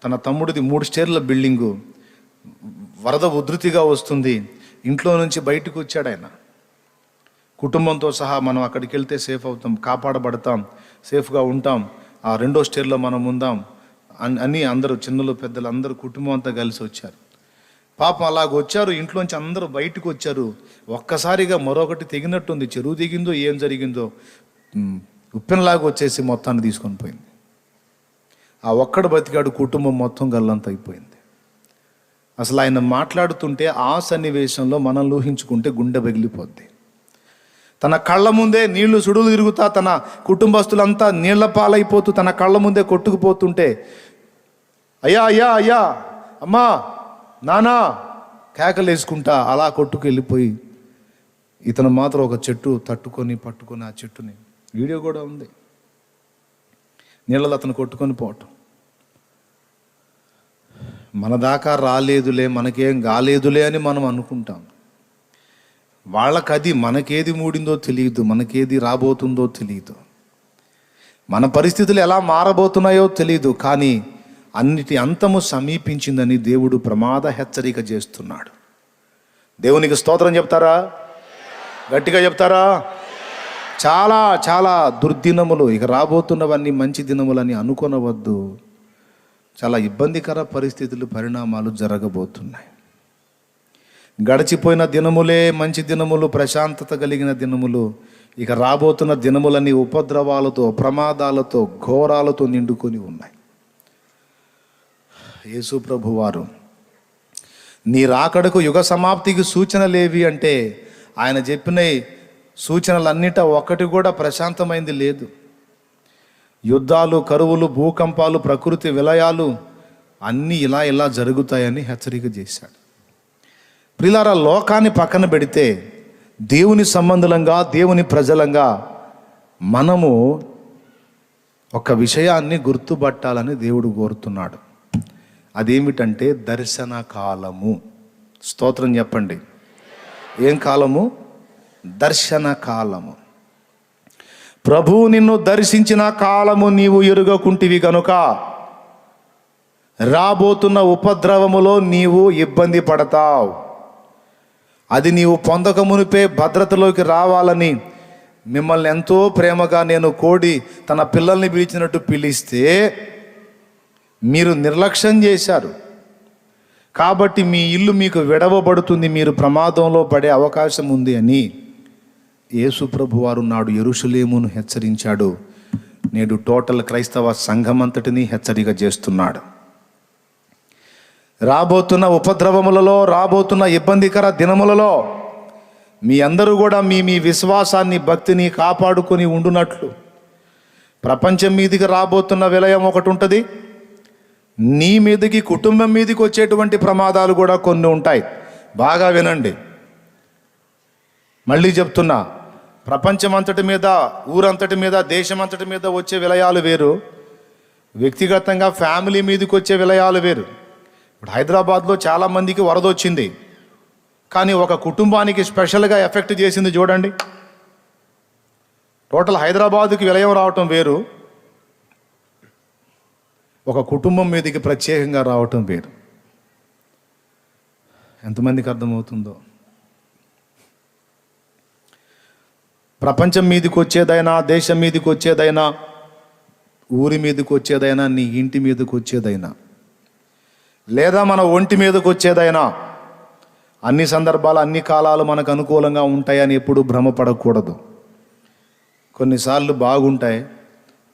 తన తమ్ముడిది 3 స్టేర్ల బిల్డింగు, వరద ఉధృతిగా వస్తుంది, ఇంట్లో నుంచి బయటకు వచ్చాడు ఆయన. కుటుంబంతో సహా మనం అక్కడికి వెళ్తే సేఫ్ అవుతాం, కాపాడబడతాం, సేఫ్గా ఉంటాం, ఆ 2వ స్టేర్లో మనం ఉందాం అని అందరూ, చిన్నలు పెద్దలు అందరూ కుటుంబం అంతా కలిసి వచ్చారు. పాపం అలాగొచ్చారు, ఇంట్లోంచి అందరూ బయటకు వచ్చారు. ఒక్కసారిగా మరొకటి తెగినట్టుంది, చెరువు దిగిందో ఏం జరిగిందో, ఉప్పెనలాగా వచ్చేసి మొత్తాన్ని తీసుకొని పోయింది. ఆ ఒక్కడు బతికాడు, కుటుంబం మొత్తం గల్లంత అయిపోయింది. అసలు ఆయన మాట్లాడుతుంటే ఆ సన్నివేశంలో మనం ఊహించుకుంటే గుండె పగిలిపోద్ది. తన కళ్ళ ముందే నీళ్లు సుడులు తిరుగుతా, తన కుటుంబస్తులంతా నీళ్ల పాలైపోతూ తన కళ్ళ ముందే కొట్టుకుపోతుంటే, అయ్యా అయ్యా అయ్యా, అమ్మా, నానా కేకలు వేసుకుంటా అలా కొట్టుకు వెళ్ళిపోయి, ఇతను మాత్రం ఒక చెట్టు పట్టుకొని ఆ చెట్టుని, వీడియో కూడా ఉంది, నీళ్ళలో అతను కొట్టుకొని పోవటం. మన దాకా రాలేదులే, మనకేం కాలేదులే అని మనం అనుకుంటాం. వాళ్ళకది మనకేది మూడిందో తెలియదు, మనకేది రాబోతుందో తెలియదు, మన పరిస్థితులు ఎలా మారబోతున్నాయో తెలియదు. కానీ అన్నిటి అంతము సమీపించిందని దేవుడు ప్రమాద హెచ్చరిక చేస్తున్నాడు. దేవునికి స్తోత్రం చెప్తారా? గట్టిగా చెప్తారా? చాలా చాలా దుర్దినములు, ఇక రాబోతున్నవన్నీ మంచి దినములని అనుకొనవద్దు. చాలా ఇబ్బందికర పరిస్థితులు, పరిణామాలు జరగబోతున్నాయి. గడిచిపోయిన దినములే మంచి దినములు, ప్రశాంతత కలిగిన దినములు. ఇక రాబోతున్న దినములన్నీ ఉపద్రవాలతో, ప్రమాదాలతో, ఘోరాలతో నిండుకొని ఉన్నాయి. యేసు ప్రభువారు నీ రాకడకు యుగ సమాప్తికి సూచనలేవి అంటే ఆయన చెప్పిన సూచనలన్నిట ఒక్కటి కూడా ప్రశాంతమైంది లేదు. యుద్ధాలు, కరువులు, భూకంపాలు, ప్రకృతి విలయాలు అన్నీ ఇలా జరుగుతాయని హెచ్చరిక చేశాడు. ప్రియులారా, లోకాన్ని పక్కన పెడితే దేవుని సంబంధులంగా, దేవుని ప్రజలంగా మనము ఒక విషయాన్ని గుర్తుపట్టాలని దేవుడు కోరుతున్నాడు. అదేమిటంటే దర్శన కాలము. స్తోత్రం చెప్పండి. ఏం కాలము? దర్శన కాలము. ప్రభువు నిన్ను దర్శించిన కాలము నీవు ఎరుగకుంటివి గనుక రాబోతున్న ఉపద్రవములో నీవు ఇబ్బంది పడతావు. అది నీవు పొందక మునిపే భద్రతలోకి రావాలని మిమ్మల్ని ఎంతో ప్రేమగా నేను కోడి తన పిల్లల్ని పిలిచినట్టు పిలిస్తే మీరు నిర్లక్ష్యం చేశారు. కాబట్టి మీ ఇల్లు మీకు విడవబడుతుంది, మీరు ప్రమాదంలో పడే అవకాశం ఉంది అని యేసు ప్రభువారు నాడు యెరూషలేమును హెచ్చరించాడు. నేడు టోటల్ క్రైస్తవ సంఘమంతటిని హెచ్చరిక చేస్తున్నాడు. రాబోతున్న ఉపద్రవములలో, రాబోతున్న ఇబ్బందికర దినములలో మీ అందరూ కూడా మీ విశ్వాసాన్ని, భక్తిని కాపాడుకొని ఉండునట్లు ప్రపంచం మీదికి రాబోతున్న విలయం ఒకటి ఉంటుంది. నీ మీదకి, కుటుంబం మీదకి వచ్చేటువంటి ప్రమాదాలు కూడా కొన్ని ఉంటాయి. బాగా వినండి. మళ్ళీ చెప్తున్నా, ప్రపంచం అంతటి మీద, ఊరంతటి మీద, దేశం అంతటి మీద వచ్చే విలయాలు వేరు, వ్యక్తిగతంగా ఫ్యామిలీ మీదకి వచ్చే విలయాలు వేరు. ఇప్పుడు హైదరాబాద్లో చాలామందికి వరద వచ్చింది, కానీ ఒక కుటుంబానికి స్పెషల్గా ఎఫెక్ట్ చేసింది చూడండి. టోటల్ హైదరాబాదుకి విలయం రావటం వేరు, ఒక కుటుంబం మీదకి ప్రత్యేకంగా రావటం వేరు. ఎంతమందికి అర్థమవుతుందో? ప్రపంచం మీదకి వచ్చేదైనా, దేశం మీదకి వచ్చేదైనా, ఊరి మీదకి వచ్చేదైనా, నీ ఇంటి మీదకి వచ్చేదైనా, లేదా మన ఒంటి మీదకి వచ్చేదైనా, అన్ని సందర్భాలు, అన్ని కాలాలు మనకు అనుకూలంగా ఉంటాయని ఎప్పుడూ భ్రమపడకూడదు. కొన్నిసార్లు బాగుంటాయి,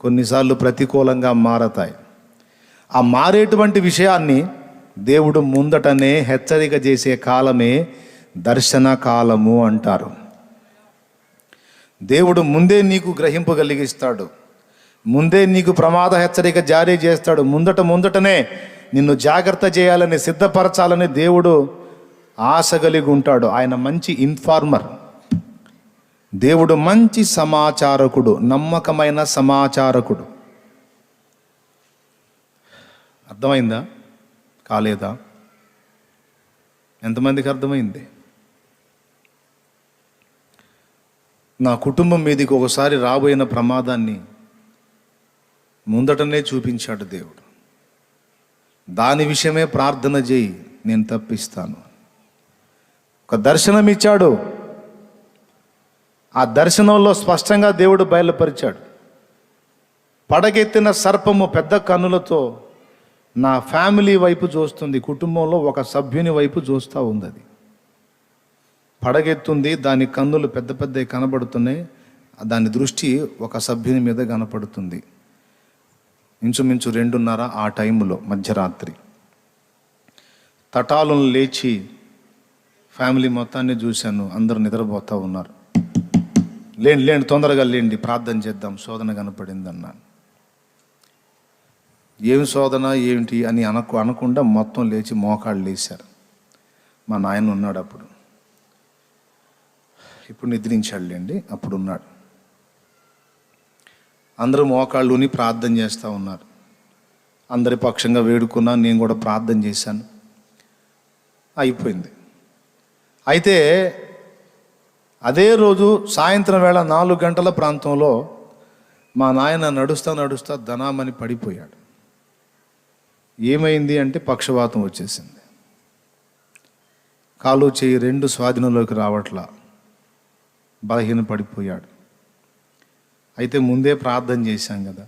కొన్నిసార్లు ప్రతికూలంగా మారతాయి. ఆ మారేటువంటి విషయాన్ని దేవుడు ముందటనే హెచ్చరిక చేసే కాలమే దర్శన కాలము అంటారు. దేవుడు ముందే నీకు గ్రహింపు కలిగిస్తాడు, ముందే నీకు ప్రమాద హెచ్చరిక జారీ చేస్తాడు. ముందటనే నిన్ను జాగ్రత్త చేయాలని, సిద్ధపరచాలని దేవుడు ఆశ కలిగి ఉంటాడు. ఆయన మంచి ఇన్ఫార్మర్. దేవుడు మంచి సమాచారకుడు, నమ్మకమైన సమాచారకుడు. అర్థమైందా? కాలేదా? ఎంతమందికి అర్థమైంది? నా కుటుంబం మీదకి ఒకసారి రాబోయిన ప్రమాదాన్ని ముందటనే చూపించాడు దేవుడు. దాని విషయమే ప్రార్థన చేయి, నేను తప్పిస్తాను. ఒక దర్శనం ఇచ్చాడు. ఆ దర్శనంలో స్పష్టంగా దేవుడు బయలుపరిచాడు. పడగెత్తిన సర్పము పెద్ద కన్నులతో నా ఫ్యామిలీ వైపు చూస్తుంది, కుటుంబంలో ఒక సభ్యుని వైపు చూస్తూ ఉంది. అది పడగెత్తుంది, దాని కన్నులు పెద్ద పెద్దవి కనబడుతున్నాయి, దాని దృష్టి ఒక సభ్యుని మీద కనపడుతుంది. ఇంచుమించు 2:30 ఆ టైంలో మధ్యరాత్రి. తటాలను లేచి ఫ్యామిలీ మొత్తాన్ని చూశాను, అందరూ నిద్రపోతూ ఉన్నారు. లేండి తొందరగా లేండి, ప్రార్థన చేద్దాం, శోధన కనపడింది అన్నాను. ఏమి శోధన ఏమిటి అని అనకుండా మొత్తం లేచి మోకాళ్ళు లేచారు. మా నాయన ఉన్నాడు అప్పుడు, ఇప్పుడు నిద్రించాడులేండి, అప్పుడు ఉన్నాడు. అందరూ మోకాళ్ళుని ప్రార్థన చేస్తూ ఉన్నారు. అందరి పక్షంగా వేడుకున్నాను, నేను కూడా ప్రార్థన చేశాను. అయిపోయింది. అయితే అదే రోజు సాయంత్రం వేళ 4 గంటల ప్రాంతంలో మా నాయన నడుస్తా ధనామని పడిపోయాడు. ఏమైంది అంటే పక్షవాతం వచ్చేసింది. కాలు చేయి 2 స్వాధీనంలోకి రావట్లా, బలహీన పడిపోయాడు. అయితే ముందే ప్రార్థన చేశాం కదా,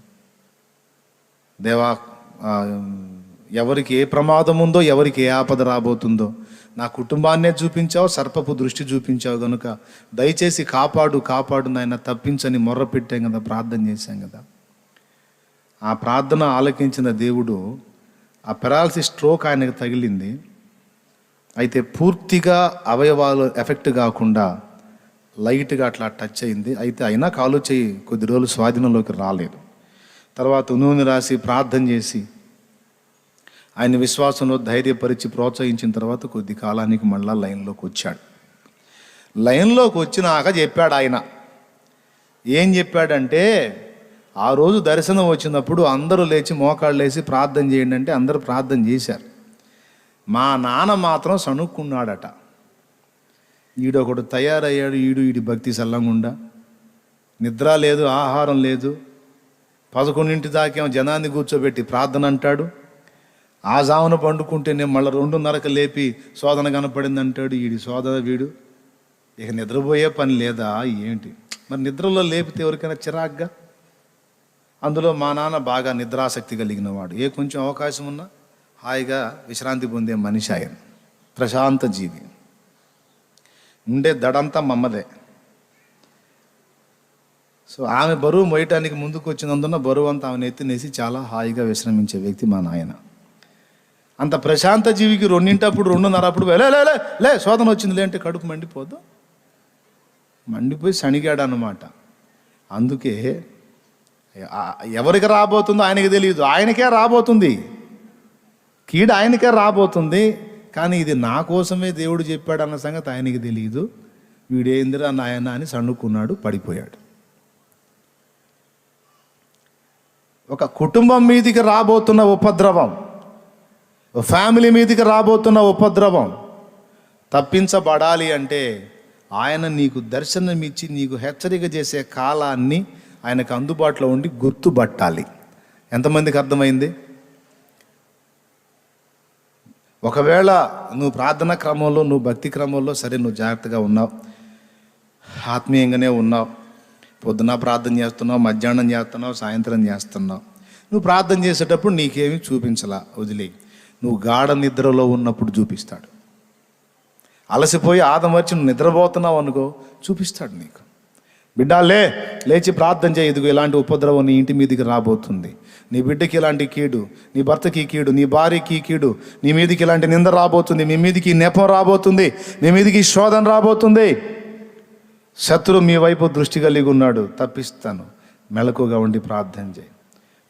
దేవా ఎవరికి ఏ ప్రమాదం ఉందో, ఎవరికి ఏ ఆపద రాబోతుందో. నా కుటుంబాన్నే చూపించావు, సర్పపు దృష్టి చూపించావు కనుక దయచేసి కాపాడు కాపాడు నాయన, తప్పించని మొర్ర పెట్టాం కదా, ప్రార్థన చేశాం కదా. ఆ ప్రార్థన ఆలకించిన దేవుడు, ఆ పెరాలసిస్ స్ట్రోక్ ఆయనకు తగిలింది. అయితే పూర్తిగా అవయవాలు ఎఫెక్ట్ కాకుండా లైట్గా అట్లా టచ్ అయింది. అయితే అయినా కాలు చేయి కొద్ది రోజులు స్వాధీనంలోకి రాలేదు. తర్వాత నూనె రాసి ప్రార్థన చేసి ఆయన విశ్వాసంలో ధైర్యపరిచి ప్రోత్సహించిన తర్వాత కొద్ది కాలానికి మళ్ళా లైన్లోకి వచ్చాడు. లైన్లోకి వచ్చినాక చెప్పాడు ఆయన. ఏం చెప్పాడంటే, ఆ రోజు దర్శనం వచ్చినప్పుడు అందరూ లేచి మోకాళ్ళు వేసి ప్రార్థన చేయండి అంటే అందరూ ప్రార్థన చేశారు. మా నాన్న మాత్రం సణుక్కున్నాడట. ఈడొకడు తయారయ్యాడు, ఈడి భక్తి సల్లంగుండా, నిద్ర లేదు, ఆహారం లేదు, 11 దాకేమో జనాన్ని కూర్చోబెట్టి ప్రార్థన అంటాడు. ఆ జామున పండుకుంటే నేను మళ్ళీ 2:30కి లేపి శోధన కనపడింది అంటాడు. ఈడి శోధన వీడు. ఇక నిద్రపోయే పని లేదా ఏంటి? మరి నిద్రలో లేపితే ఎవరికైనా చిరాగ్గా. అందులో మా నాన్న బాగా నిద్రాసక్తి కలిగిన వాడు. ఏ కొంచెం అవకాశం ఉన్నా హాయిగా విశ్రాంతి పొందే మనిషి ఆయన, ప్రశాంత జీవి. ఉండే దడంతా మమ్మదే. సో ఆమె బరువు మోయటానికి ముందుకు వచ్చినందున బరువు అంతా ఆమెను ఎత్తినేసి చాలా హాయిగా విశ్రమించే వ్యక్తి మా నాయన. అంత ప్రశాంత జీవికి 2:00 2:30 లే శోధన వచ్చింది లే అంటే కడుపు మండిపోదు, మండిపోయి సణిగాడు అన్నమాట. అందుకే ఎవరికి రాబోతుందో ఆయనకి తెలియదు, ఆయనకే రాబోతుంది, కీడు ఆయనకే రాబోతుంది. కానీ ఇది నా కోసమే దేవుడు చెప్పాడు అన్న సంగతి ఆయనకి తెలియదు. వీడేందిరా నాయన అని సణుక్కున్నాడు, పడిపోయాడు. ఒక కుటుంబం మీదికి రాబోతున్న ఉపద్రవం, ఫ్యామిలీ మీదికి రాబోతున్న ఉపద్రవం తప్పించబడాలి అంటే ఆయన నీకు దర్శనమిచ్చి నీకు హెచ్చరిక చేసే కాలాన్ని ఆయనకు అందుబాటులో ఉండి గుర్తుపట్టాలి. ఎంతమందికి అర్థమైంది? ఒకవేళ నువ్వు ప్రార్థన క్రమంలో, నువ్వు భక్తి క్రమంలో సరే నువ్వు జాగ్రత్తగా ఉన్నావు, ఆత్మీయంగానే ఉన్నావు, పొద్దున ప్రార్థన చేస్తున్నావు, మధ్యాహ్నం చేస్తున్నావు, సాయంత్రం చేస్తున్నావు. నువ్వు ప్రార్థన చేసేటప్పుడు నీకేమీ చూపించలా, వదిలేయి. నువ్వు గాఢ నిద్రలో ఉన్నప్పుడు చూపిస్తాడు. అలసిపోయి ఆదమర్చి నువ్వు నిద్రపోతున్నావు అనుకో, చూపిస్తాడు నీకు. బిడ్డ లేచి ప్రార్థన చేయి, ఇదిగో ఇలాంటి ఉపద్రవం నీ ఇంటి మీదికి రాబోతుంది, నీ బిడ్డకి ఇలాంటి కీడు, నీ భర్తకి కీడు, నీ భార్యకి కీడు, నీ మీదికి ఇలాంటి నింద రాబోతుంది, మీ మీదికి నెపం రాబోతుంది, మీ మీదికి శోధన రాబోతుంది. శత్రువు మీ వైపు దృష్టి కలిగి ఉన్నాడు, తప్పిస్తాను. మెలకుగా ఉండి ప్రార్థన చేయి.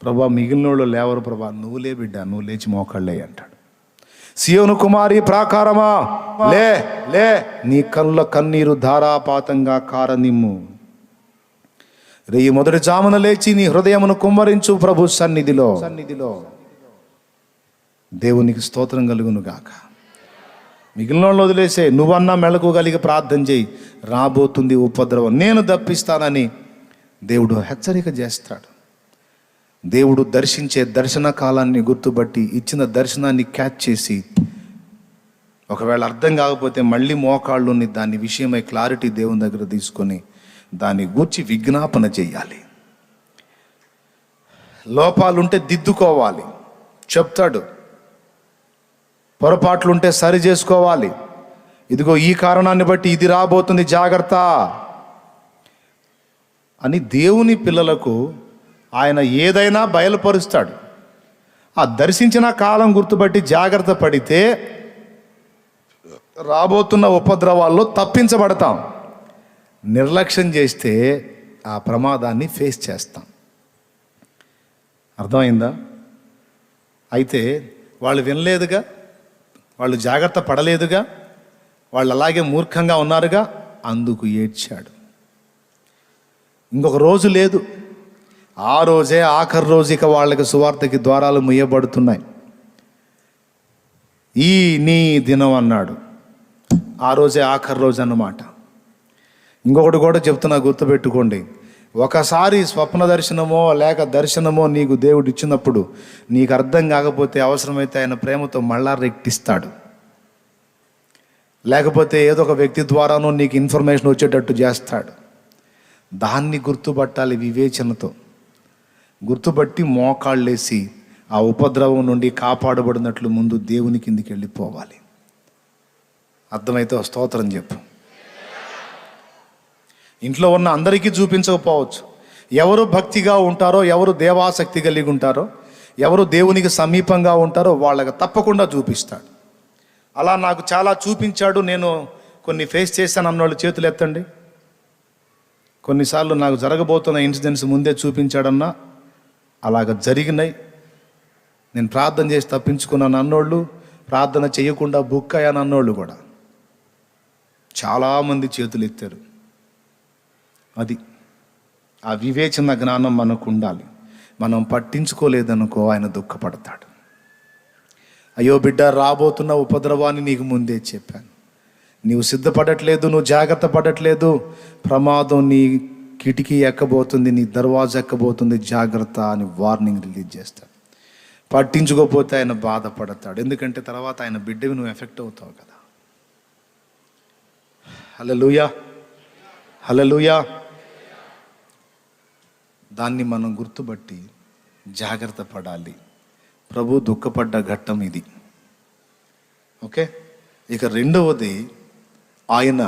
ప్రభా మిగిలిన వాళ్ళు లేవరు ప్రభా, నువ్వులే బిడ్డ, నువ్వు లేచి మోకాళ్ళే అంటాడు. సియోను కుమారి ప్రాకారమా లే లే, నీ కళ్ళ కన్నీరు ధారాపాతంగా కారనిమ్ము. రేయి మొదటి జామున లేచి నీ హృదయమును కుమ్మరించు ప్రభు సన్నిధిలో. దేవునికి స్తోత్రం కలుగును గాక. మిగిలిన వాళ్ళు వదిలేసే, నువ్వన్నా మెలకు కలిగి ప్రార్థన చేయి. రాబోతుంది ఉపద్రవం, నేను తప్పిస్తానని దేవుడు హెచ్చరిక చేస్తాడు. దేవుడు దర్శించే దర్శన కాలాన్ని గుర్తుపట్టి ఇచ్చిన దర్శనాన్ని క్యాచ్ చేసి, ఒకవేళ అర్థం కాకపోతే మళ్ళీ మోకాళ్ళుని దాని విషయమై క్లారిటీ దేవుని దగ్గర తీసుకొని దాన్ని గూర్చి విజ్ఞాపన చేయాలి. లోపాలుంటే దిద్దుకోవాలి, చెప్తాడు. పొరపాట్లుంటే సరి చేసుకోవాలి. ఇదిగో ఈ కారణాన్ని బట్టి ఇది రాబోతుంది, జాగ్రత్త అని దేవుని పిల్లలకు ఆయన ఏదైనా బయలుపరుస్తాడు. ఆ దర్శించిన కాలం గుర్తుపట్టి జాగ్రత్త పడితే రాబోతున్న ఉపద్రవాల్లో తప్పించబడతాం. నిర్లక్ష్యం చేస్తే ఆ ప్రమాదాన్ని ఫేస్ చేస్తాం. అర్థమైందా? అయితే వాళ్ళు వినలేదుగా, వాళ్ళు జాగ్రత్త పడలేదుగా, వాళ్ళు అలాగే మూర్ఖంగా ఉన్నారుగా, అందుకు ఏడ్చాడు. ఇంకొక రోజు లేదు, ఆ రోజే ఆఖరి రోజు ఇక వాళ్ళకి సువార్తకి ద్వారాలు ముయ్యబడుతున్నాయి. ఈ నీ దినం అన్నాడు, ఆ రోజే ఆఖరి రోజు అన్నమాట. ఇంకొకటి కూడా చెప్తున్నా, గుర్తుపెట్టుకోండి. ఒకసారి స్వప్న దర్శనమో లేక దర్శనమో నీకు దేవుడు ఇచ్చినప్పుడు నీకు అర్థం కాకపోతే అవసరమైతే ఆయన ప్రేమతో మళ్ళా రెట్టిస్తాడు. లేకపోతే ఏదో ఒక వ్యక్తి ద్వారానో నీకు ఇన్ఫర్మేషన్ వచ్చేటట్టు చేస్తాడు. దాన్ని గుర్తుపట్టాలి, వివేచనతో గుర్తుపట్టి మోకాళ్ళేసి ఆ ఉపద్రవం నుండి కాపాడబడినట్లు ముందు దేవుని కిందికి వెళ్ళిపోవాలి. అర్థమైతే ఒక స్తోత్రం చెప్పు. ఇంట్లో ఉన్న అందరికీ చూపించకపోవచ్చు. ఎవరు భక్తిగా ఉంటారో, ఎవరు దేవాసక్తి కలిగి ఉంటారో, ఎవరు దేవునికి సమీపంగా ఉంటారో వాళ్ళకి తప్పకుండా చూపిస్తాడు. అలా నాకు చాలా చూపించాడు, నేను కొన్ని ఫేస్ చేశాను అన్నోళ్ళు చేతులు ఎత్తండి. కొన్నిసార్లు నాకు జరగబోతున్న ఇన్సిడెంట్స్ ముందే చూపించాడన్నా అలాగ జరిగినాయి. నేను ప్రార్థన చేసి తప్పించుకున్నాను అన్నోళ్ళు, ప్రార్థన చేయకుండా బుక్ అయ్యాను అన్నోళ్ళు కూడా చాలామంది చేతులు ఎత్తారు. అది ఆ వివేచన జ్ఞానం మనకు ఉండాలి. మనం పట్టించుకోలేదనుకో ఆయన దుఃఖపడతాడు. అయ్యో బిడ్డ, రాబోతున్న ఉపద్రవాన్ని నీకు ముందే చెప్పాను, నీవు సిద్ధపడట్లేదు, నువ్వు జాగ్రత్త పడట్లేదు, ప్రమాదం నీ కిటికీ ఎక్కబోతుంది, నీ దర్వాజా ఎక్కబోతుంది, జాగ్రత్త అని వార్నింగ్ రిలీజ్ చేస్తాడు. పట్టించుకోకపోతే ఆయన బాధపడతాడు. ఎందుకంటే తర్వాత ఆయన బిడ్డవి నువ్వు ఎఫెక్ట్ అవుతావు కదా. హల్లెలూయా, హల్లెలూయా. దాన్ని మనం గుర్తుపట్టి జాగ్రత్త పడాలి. ప్రభు దుఃఖపడ్డ ఘట్టం ఇది. ఓకే, ఇక రెండవది, ఆయన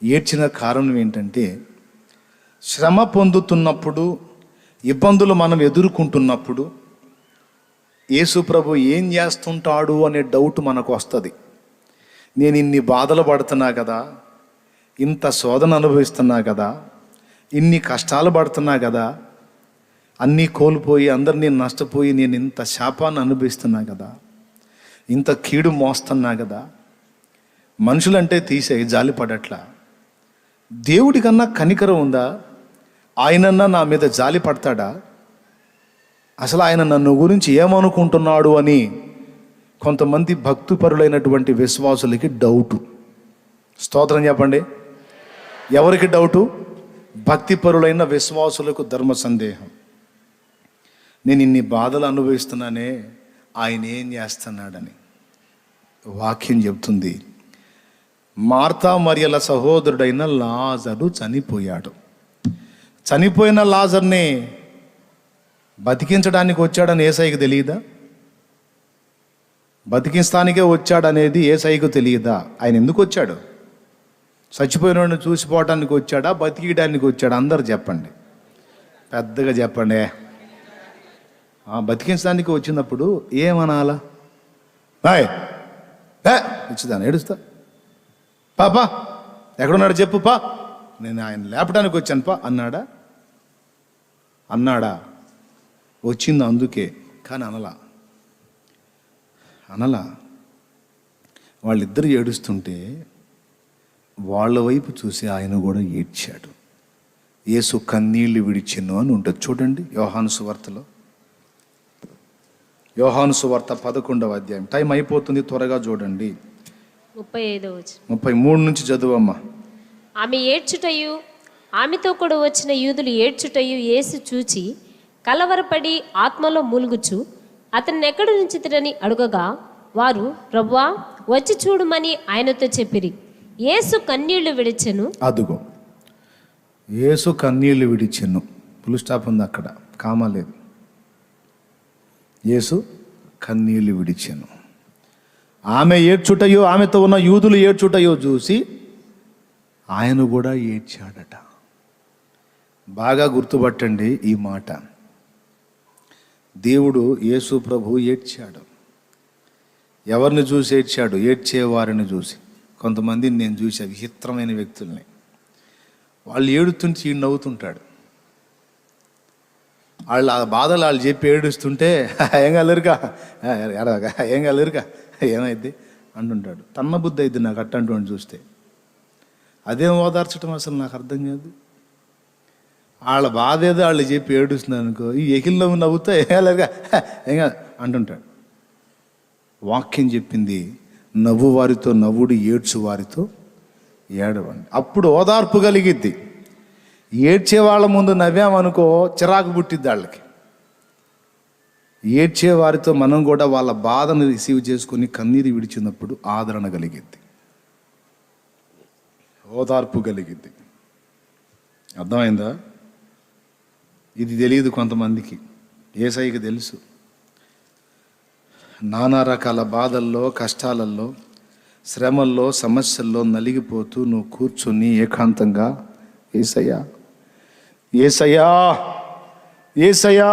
ఏడ్చిన కారణం ఏంటంటే, శ్రమ పొందుతున్నప్పుడు, ఇబ్బందులు మనం ఎదుర్కొంటున్నప్పుడు యేసు ప్రభు ఏం చేస్తుంటాడు అనే డౌట్ మనకు వస్తుంది. నేను ఇన్ని బాధలు పడుతున్నా కదా, ఇంత శోధన అనుభవిస్తున్నా కదా, ఇన్ని కష్టాలు పడుతున్నా కదా, అన్నీ కోల్పోయి అందరినీ నష్టపోయి నేను ఇంత శాపాన్ని అనుభవిస్తున్నా కదా, ఇంత కీడు మోస్తున్నా కదా, మనుషులంటే తీసే జాలి పడట్లా, దేవుడి కన్నా కనికరం ఉందా? ఆయనన్నా నా మీద జాలి పడతాడా? అసలు ఆయన నన్ను గురించి ఏమనుకుంటున్నాడు అని కొంతమంది భక్తిపరులైనటువంటి విశ్వాసులకి డౌటు. స్తోత్రం చెప్పండి. ఎవరికి డౌటు? భక్తిపరులైన విశ్వాసులకు ధర్మ సందేహం. నేను ఇన్ని బాధలు అనుభవిస్తున్నానే, ఆయన ఏం చేస్తున్నాడని. వాక్యం చెబుతుంది, మార్తా మరియల సహోదరుడైన లాజరు చనిపోయాడు. చనిపోయిన లాజర్ని బతికించడానికి వచ్చాడని యేసయ్యకు తెలియదా? బతికిస్తానికే వచ్చాడనేది యేసయ్యకు తెలియదా? ఆయన ఎందుకు వచ్చాడు? చచ్చిపోయిన చూసిపోవటానికి వచ్చాడా, బతికియడానికి వచ్చాడా? అందరు చెప్పండి, పెద్దగా చెప్పండి. బతికించడానికి వచ్చినప్పుడు ఏమనాలా? ఇచ్చిదాన్ని ఏడుస్తా, పాపా ఎక్కడున్నాడు చెప్పు పా, నేను ఆయన లేపడానికి వచ్చాను పా అన్నాడా? అన్నాడా? వచ్చింది అందుకే, కానీ అనలా. వాళ్ళిద్దరు ఏడుస్తుంటే వాళ్ళ వైపు చూసి ఆయన కూడా ఏడ్చాడు. యేసు కన్నీళ్లు విడిచెను అని ఉంటుంది చూడండి యోహాను సువార్తలో. యోహాను సువార్త 11వ అధ్యాయం. టైం అయిపోతుంది, త్వరగా చూడండి. 33 నుంచి చదువమ్మా. ఆమె ఏడ్చుటయు ఆమెతో కూడా వచ్చిన యూదులు ఏడ్చుటయు యేసు చూచి కలవరపడి ఆత్మలో మూలుగుచు అతన్ని ఎక్కడి నుంచి తిరని అడుగగా, వారు ప్రభువా వచ్చి చూడమని ఆయనతో చెప్పిరి. యేసు కన్నీళ్లు విడిచెను. అదుగో యేసు కన్నీళ్లు విడిచెను, ఫుల్ స్టాప్ ఉంది అక్కడ, కామా లేదు. యేసు కన్నీళ్లు విడిచెను. ఆమె ఏడ్చుటయో, ఆమెతో ఉన్న యూదులు ఏడ్చుటయో చూసి ఆయన కూడా ఏడ్చాడట. బాగా గుర్తుపట్టండి ఈ మాట. దేవుడు యేసు ప్రభు ఏడ్చాడు. ఎవరిని చూసి ఏడ్చాడు? ఏడ్చేవారిని చూసి. కొంతమందిని నేను చూసా, విచిత్రమైన వ్యక్తుల్ని. వాళ్ళు ఏడుతుంటే ఈయన నవ్వుతుంటాడు. వాళ్ళు ఆ బాధలు వాళ్ళు చెప్పి ఏడుస్తుంటే ఏం కలరుగా ఏం కలరుగా ఏమైద్ది అంటుంటాడు. తన్న బుద్ధి అయింది నాకు అట్టంటువంటి చూస్తే. అదేం ఓదార్చడం అసలు నాకు అర్థం కాదు. వాళ్ళ బాధ ఏదో వాళ్ళు చెప్పి ఏడుస్తున్నారు అనుకో, ఈ ఎకిల్లో నవ్వుతా ఏలాగా ఏం అంటుంటాడు. వాక్యం చెప్పింది, నవ్వు వారితో నవ్వుడు, ఏడ్చు వారితో ఏడవండి, అప్పుడు ఓదార్పు కలిగిద్ది. ఏడ్చే వాళ్ళ ముందు నవ్వామనుకో చిరాకు పుట్టిద్ది వాళ్ళకి. ఏడ్చే వారితో మనం కూడా వాళ్ళ బాధను రిసీవ్ చేసుకొని కన్నీరు విడిచినప్పుడు ఆదరణ కలిగిద్ది, ఓదార్పు కలిగిద్ది. అర్థమైందా? ఇది తెలియదు కొంతమందికి. యేసయ్యకి తెలుసు. నానా రకాల బాధల్లో, కష్టాలలో, శ్రమల్లో, సమస్యల్లో నలిగిపోతూ నువ్వు కూర్చొని ఏకాంతంగా యేసయ్యా, యేసయ్యా, యేసయ్యా,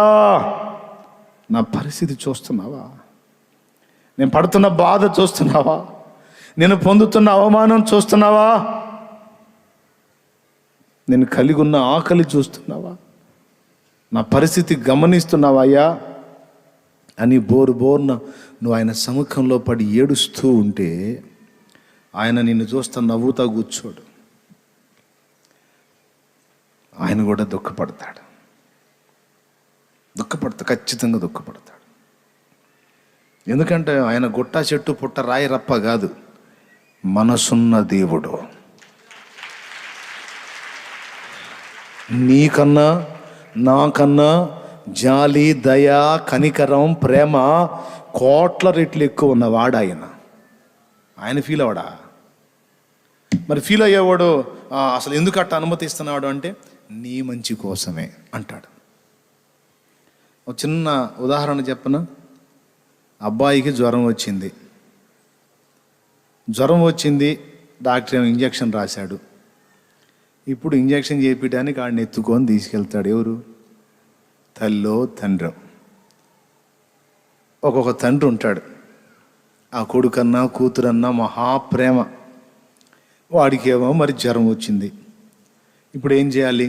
నా పరిస్థితి చూస్తున్నావా? నేను పడుతున్న బాధ చూస్తున్నావా? నేను పొందుతున్న అవమానం చూస్తున్నావా? నేను కలిగి ఉన్న ఆకలి చూస్తున్నావా? నా పరిస్థితి గమనిస్తున్నావా అయ్యా అని బోరున నువ్వు ఆయన సముఖంలో పడి ఏడుస్తూ ఉంటే ఆయన నిన్ను చూస్తా నవ్వుతా కూర్చోడు. ఆయన కూడా దుఃఖపడతాడు, ఖచ్చితంగా దుఃఖపడతాడు. ఎందుకంటే ఆయన గుట్ట చెట్టు పుట్ట రాయి రప్ప కాదు, మనసున్న దేవుడు. నీకన్నా నాకన్నా జాలి, దయ, కనికరం, ప్రేమ కోట్ల రెట్లు ఎక్కువ ఉన్నవాడు ఆయన. ఆయన ఫీల్ అవ్వడా? మరి ఫీల్ అయ్యేవాడు అసలు ఎందుకు అట్ట అనుమతిస్తున్నాడు అంటే నీ మంచి కోసమే అంటాడు. ఒక చిన్న ఉదాహరణ చెప్పనా? అబ్బాయికి జ్వరం వచ్చింది, డాక్టర్ ఏమో ఇంజక్షన్ రాశాడు. ఇప్పుడు ఇంజక్షన్ చేయించడానికి ఆడిని ఎత్తుకొని తీసుకెళ్తాడు. ఎవరు? తల్లో తండ్రి. ఒక్కొక్క తండ్రి ఉంటాడు, ఆ కొడుకన్నా కూతురన్నా మహాప్రేమ. వాడికేమో మరి జ్వరం వచ్చింది. ఇప్పుడు ఏం చేయాలి?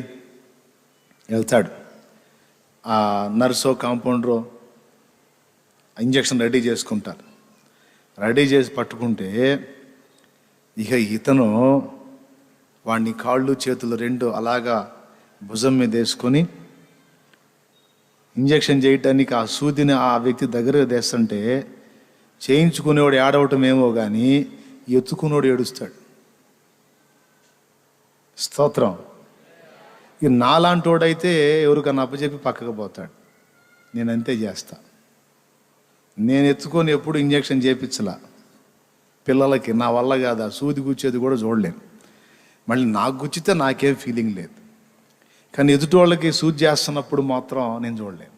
వెళ్తాడు, ఆ నర్సో కాంపౌండరో ఇంజక్షన్ రెడీ చేసుకుంటారు. రెడీ చేసి పట్టుకుంటే ఇక ఇతను వాడిని కాళ్ళు చేతులు రెండు అలాగా భుజం మీద వేసుకొని ఇంజక్షన్ చేయటానికి ఆ సూదిని ఆ వ్యక్తి దగ్గర తెస్తుంటే చేయించుకునేవాడు ఏడవటమేమో కానీ ఎత్తుకునేవాడు ఏడుస్తాడు. స్తోత్రం. ఇక నాలాంటి వాడైతే ఎవరికన్నా అప్పచెప్పి పక్కకు పోతాడు. నేను అంతే చేస్తా. నేను ఎత్తుకొని ఎప్పుడు ఇంజక్షన్ చేయించలా పిల్లలకి. నా వల్ల కాదు, సూది గుచ్చేది కూడా చూడలేను. మళ్ళీ నాకు గుచ్చితే నాకేం ఫీలింగ్ లేదు, కానీ ఎదుటి వాళ్ళకి సూది చేస్తున్నప్పుడు మాత్రం నేను చూడలేను.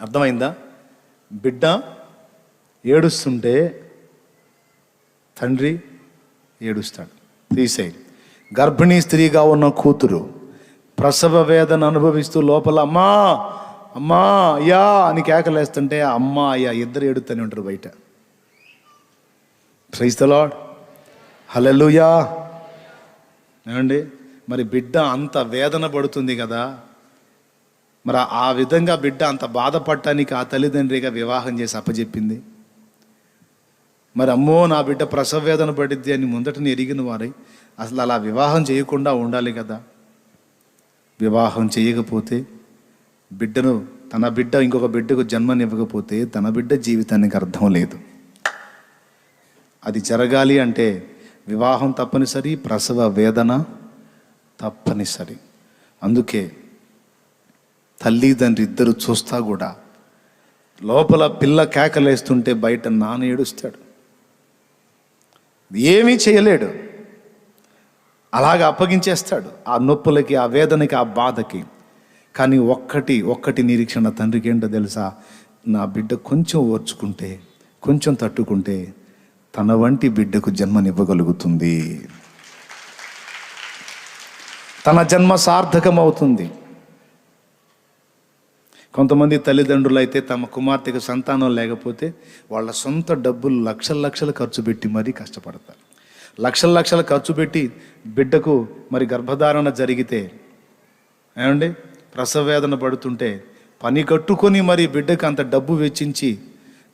అర్థమైందా? బిడ్డ ఏడుస్తుంటే తండ్రి ఏడుస్తాడు. తీసేయి. గర్భిణీ స్త్రీగా ఉన్న కూతురు ప్రసవ వేదన అనుభవిస్తూ లోపల అమ్మా అమ్మా అయ్యా అని కేకలేస్తుంటే అమ్మ అయ్యా ఇద్దరు ఏడుతూనే ఉంటారు బయట. ప్రైజ్ ది లార్డ్, హల్లెలూయా. ఏమండి, మరి బిడ్డ అంత వేదన పడుతుంది కదా, మరి ఆ విధంగా బిడ్డ అంత బాధపడటానికి ఆ తల్లిదండ్రిగా వివాహం చేసి అప్పచెప్పింది. మరి అమ్మో నా బిడ్డ ప్రసవ వేదన పడిద్ది అని ముందటని ఎరిగిన వారై అసలు అలా వివాహం చేయకుండా ఉండాలి కదా. వివాహం చేయకపోతే తన బిడ్డ ఇంకొక బిడ్డకు జన్మనివ్వకపోతే తన బిడ్డ జీవితానికి అర్థం లేదు. అది జరగాలి అంటే వివాహం తప్పనిసరి, ప్రసవ వేదన తప్పనిసరి. అందుకే తల్లిదండ్రి ఇద్దరు చూస్తా కూడా లోపల పిల్ల కేకలేస్తుంటే బయట నాన్న ఏడుస్తాడు. ఏమీ చేయలేడు, అలాగ అప్పగించేస్తాడు ఆ నొప్పులకి, ఆ వేదనకి, ఆ బాధకి. కానీ ఒక్కటి నిరీక్షణ తండ్రికి ఏంటో తెలుసా? నా బిడ్డ కొంచెం ఓర్చుకుంటే, కొంచెం తట్టుకుంటే తన వంటి బిడ్డకు జన్మనివ్వగలుగుతుంది, తన జన్మ సార్థకం అవుతుంది. కొంతమంది తల్లిదండ్రులు అయితే తమ కుమార్తెకు సంతానం లేకపోతే వాళ్ళ సొంత డబ్బులు లక్షలు ఖర్చు పెట్టి మరీ కష్టపడతారు. లక్షలు ఖర్చు పెట్టి బిడ్డకు మరి గర్భధారణ జరిగితే, ఏమండి, ప్రసవ వేదన పడుతుంటే పని కట్టుకొని మరి బిడ్డకు అంత డబ్బు వెచ్చించి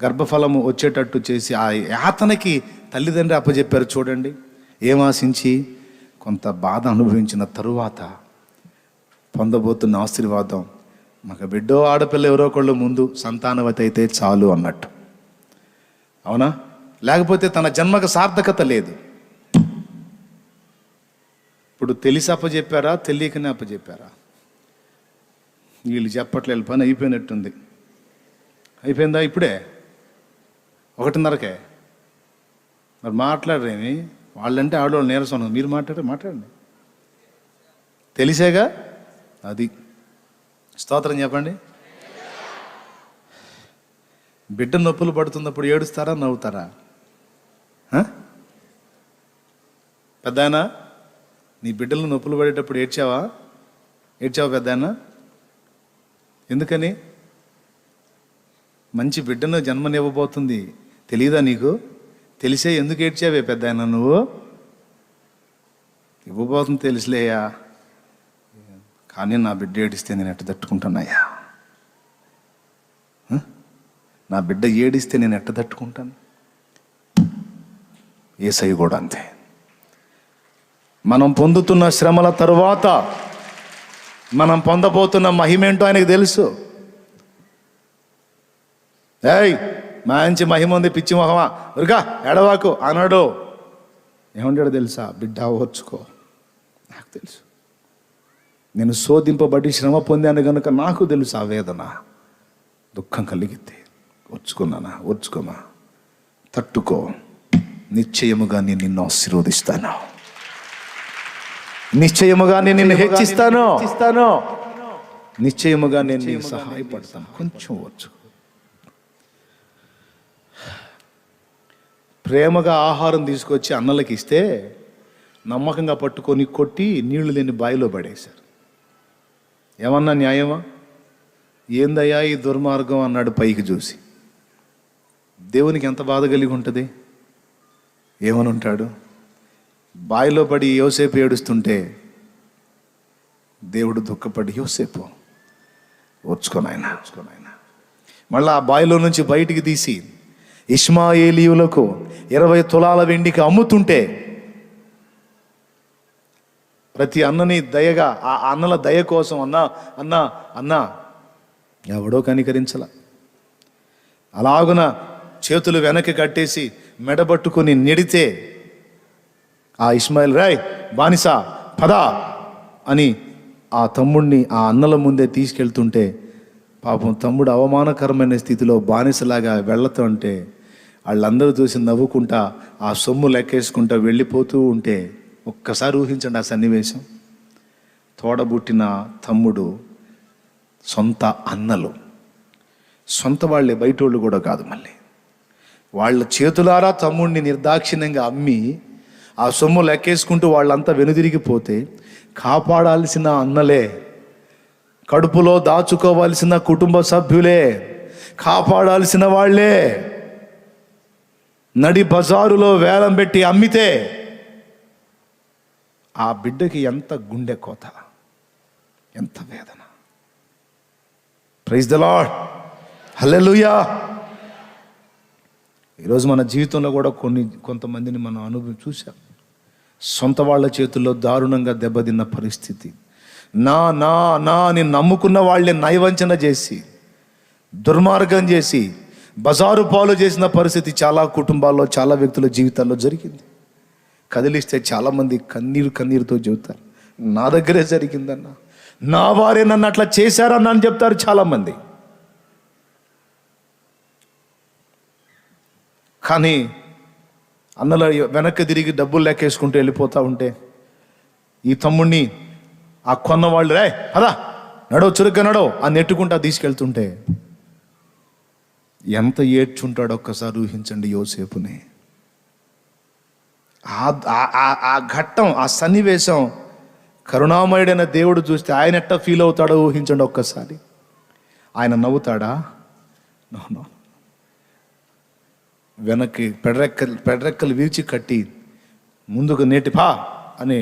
గర్భఫలము వచ్చేటట్టు చేసి ఆ యాతనకి తల్లిదండ్రి అప్పచెప్పారు. చూడండి, ఏం ఆశించి? కొంత బాధ అనుభవించిన తరువాత పొందబోతున్న ఆశీర్వాదం, మగ బిడ్డో ఆడపిల్ల ఎవరో ఒకళ్ళు ముందు సంతానవతి అయితే చాలు అన్నట్టు. అవునా? లేకపోతే తన జన్మకు సార్థకత లేదు. ఇప్పుడు తెలిసి అప్పచెప్పారా, తెలియకనే అప్పచెప్పారా? వీళ్ళు చెప్పట్లేదు, పని అయిపోయినట్టుంది. అయిపోయిందా? ఇప్పుడే 1:30కే. మరి మాట్లాడరేమి? వాళ్ళంటే ఆడవాళ్ళు నీరసం. మీరు మాట్లాడండి. తెలిసేగా అది. స్తోత్రం చెప్పండి. బిడ్డ నొప్పులు పడుతున్నప్పుడు ఏడుస్తారా, నవ్వుతారా? పెద్దాయనా, నీ బిడ్డలు నొప్పులు పడేటప్పుడు ఏడ్చావా పెద్దాయనా? ఎందుకని? మంచి బిడ్డను జన్మనివ్వబోతుంది, తెలియదా నీకు? తెలిసే ఎందుకు ఏడ్చావే పెద్దాయనా నువ్వు? ఇవ్వబోతుంది తెలుసులేయా, కానీ నా బిడ్డ ఏడిస్తే నేను ఎట్ట తట్టుకుంటానయ్యా? నా బిడ్డ ఏడిస్తే నేను ఎట్ట తట్టుకుంటాను? యేసయ్య కూడా అంతే. మనం పొందుతున్న శ్రమల తరువాత మనం పొందబోతున్న మహిమేంటో ఆయనకు తెలుసు. ఏయ్, మంచి మహిమ ఉంది, పిచ్చి మొహమా, ఉరిగా ఎడవాకు అన్నాడు. ఏమంటాడు తెలుసా? బిడ్డ ఓర్చుకో, నాకు తెలుసు, నేను శోధింపబడి శ్రమ పొందాను కనుక నాకు తెలుసు ఆ వేదన, దుఃఖం కలిగితే ఓర్చుకోమా, తట్టుకో, నిశ్చయముగా నేను నిన్ను ఆశీర్వదిస్తాను, నిశ్చయముగా నేను నిన్ను హెచ్చిస్తాను, నిశ్చయముగా నేను నీకు సహాయపడతాను. కొంచెం ఓర్చుకో. ప్రేమగా ఆహారం తీసుకొచ్చి అన్నలకి ఇస్తే నమ్మకంగా పట్టుకొని కొట్టి నీళ్లు లేని బావిలో పడేశారు. ఏమన్నా న్యాయమా? ఏందయ్యా ఈ దుర్మార్గం అన్నాడు పైకి చూసి. దేవునికి ఎంత బాధ కలిగి ఉంటుంది? ఏమని ఉంటాడు? బావిలో పడి యోసేపు ఏడుస్తుంటే దేవుడు దుఃఖపడి, యోసేపు ఓర్చుకోనాయన. మళ్ళీ ఆ బావిలో నుంచి బయటికి తీసి ఇష్మాయేలీయులకు 20 తులాల వెండికి అమ్ముతుంటే ప్రతి అన్నని దయగా, ఆ అన్నల దయ కోసం అన్నా ఎవడో కనికరించల. అలాగున చేతులు వెనక్కి కట్టేసి మెడబట్టుకుని నెడితే ఆ ఇష్మాయిల్, రాయ్ బానిసా పదా అని ఆ తమ్ముడిని ఆ అన్నల ముందే తీసుకెళ్తుంటే పాపం తమ్ముడు అవమానకరమైన స్థితిలో బానిసలాగా వెళ్తుంటే వాళ్ళందరూ చూసి నవ్వుకుంటా ఆ సొమ్ము లెక్కేసుకుంటా వెళ్ళిపోతూ ఉంటే ఒక్కసారి ఊహించండి ఆ సన్నివేశం. తోడబుట్టిన తమ్ముడు, సొంత అన్నలు, సొంత వాళ్ళే, బయటోళ్ళు కూడా కాదు, మళ్ళీ వాళ్ళ చేతులారా తమ్ముడిని నిర్దాక్షిణ్యంగా అమ్మి ఆ సొమ్ము లెక్కేసుకుంటూ వాళ్ళంతా వెనుదిరిగిపోతే కాపాడాల్సిన అన్నలే, కడుపులో దాచుకోవాల్సిన కుటుంబ సభ్యులే, కాపాడాల్సిన వాళ్ళే నడి బజారులో వేలం పెట్టి అమ్మితే ఆ బిడ్డకి ఎంత గుండె కోత, ఎంత వేదన. ప్రైజ్ ద లార్డ్, హల్లెలూయా. ఈరోజు మన జీవితంలో కూడా కొంతమందిని మనం చూసాం. సొంత వాళ్ళ చేతుల్లో దారుణంగా దెబ్బతిన్న పరిస్థితి. నా నా నా అని నమ్ముకున్న వాళ్ళే నయవంచన చేసి, దుర్మార్గం చేసి, బజారు పాలు చేసిన పరిస్థితి చాలా కుటుంబాల్లో, చాలా వ్యక్తుల జీవితాల్లో జరిగింది. కదిలిస్తే చాలామంది కన్నీరుతో చెబుతారు, నా దగ్గరే జరిగిందన్న, నా వారే నన్ను అట్లా చేశారన్న అని చెప్తారు చాలామంది. కానీ అన్నల వెనక్కి తిరిగి డబ్బులు లెక్కేసుకుంటూ వెళ్ళిపోతూ ఉంటే ఈ తమ్ముడిని ఆ కొన్నవాళ్ళు, రే అదా నడో, చురుగ్గా నడో అని నెట్టుకుంటా తీసుకెళ్తుంటే ఎంత ఏడ్చుంటాడో ఒక్కసారి ఊహించండి యోసేపుని. ఆ ఘట్టం, ఆ సన్నివేశం కరుణామయుడైన దేవుడు చూస్తే ఆయన ఎట్టా ఫీల్ అవుతాడో ఊహించండి ఒక్కసారి. ఆయన నవ్వుతాడా? నో. వెనక్కి పెడరెక్కలు విరిచి కట్టి ముందుకు నేటిపా అని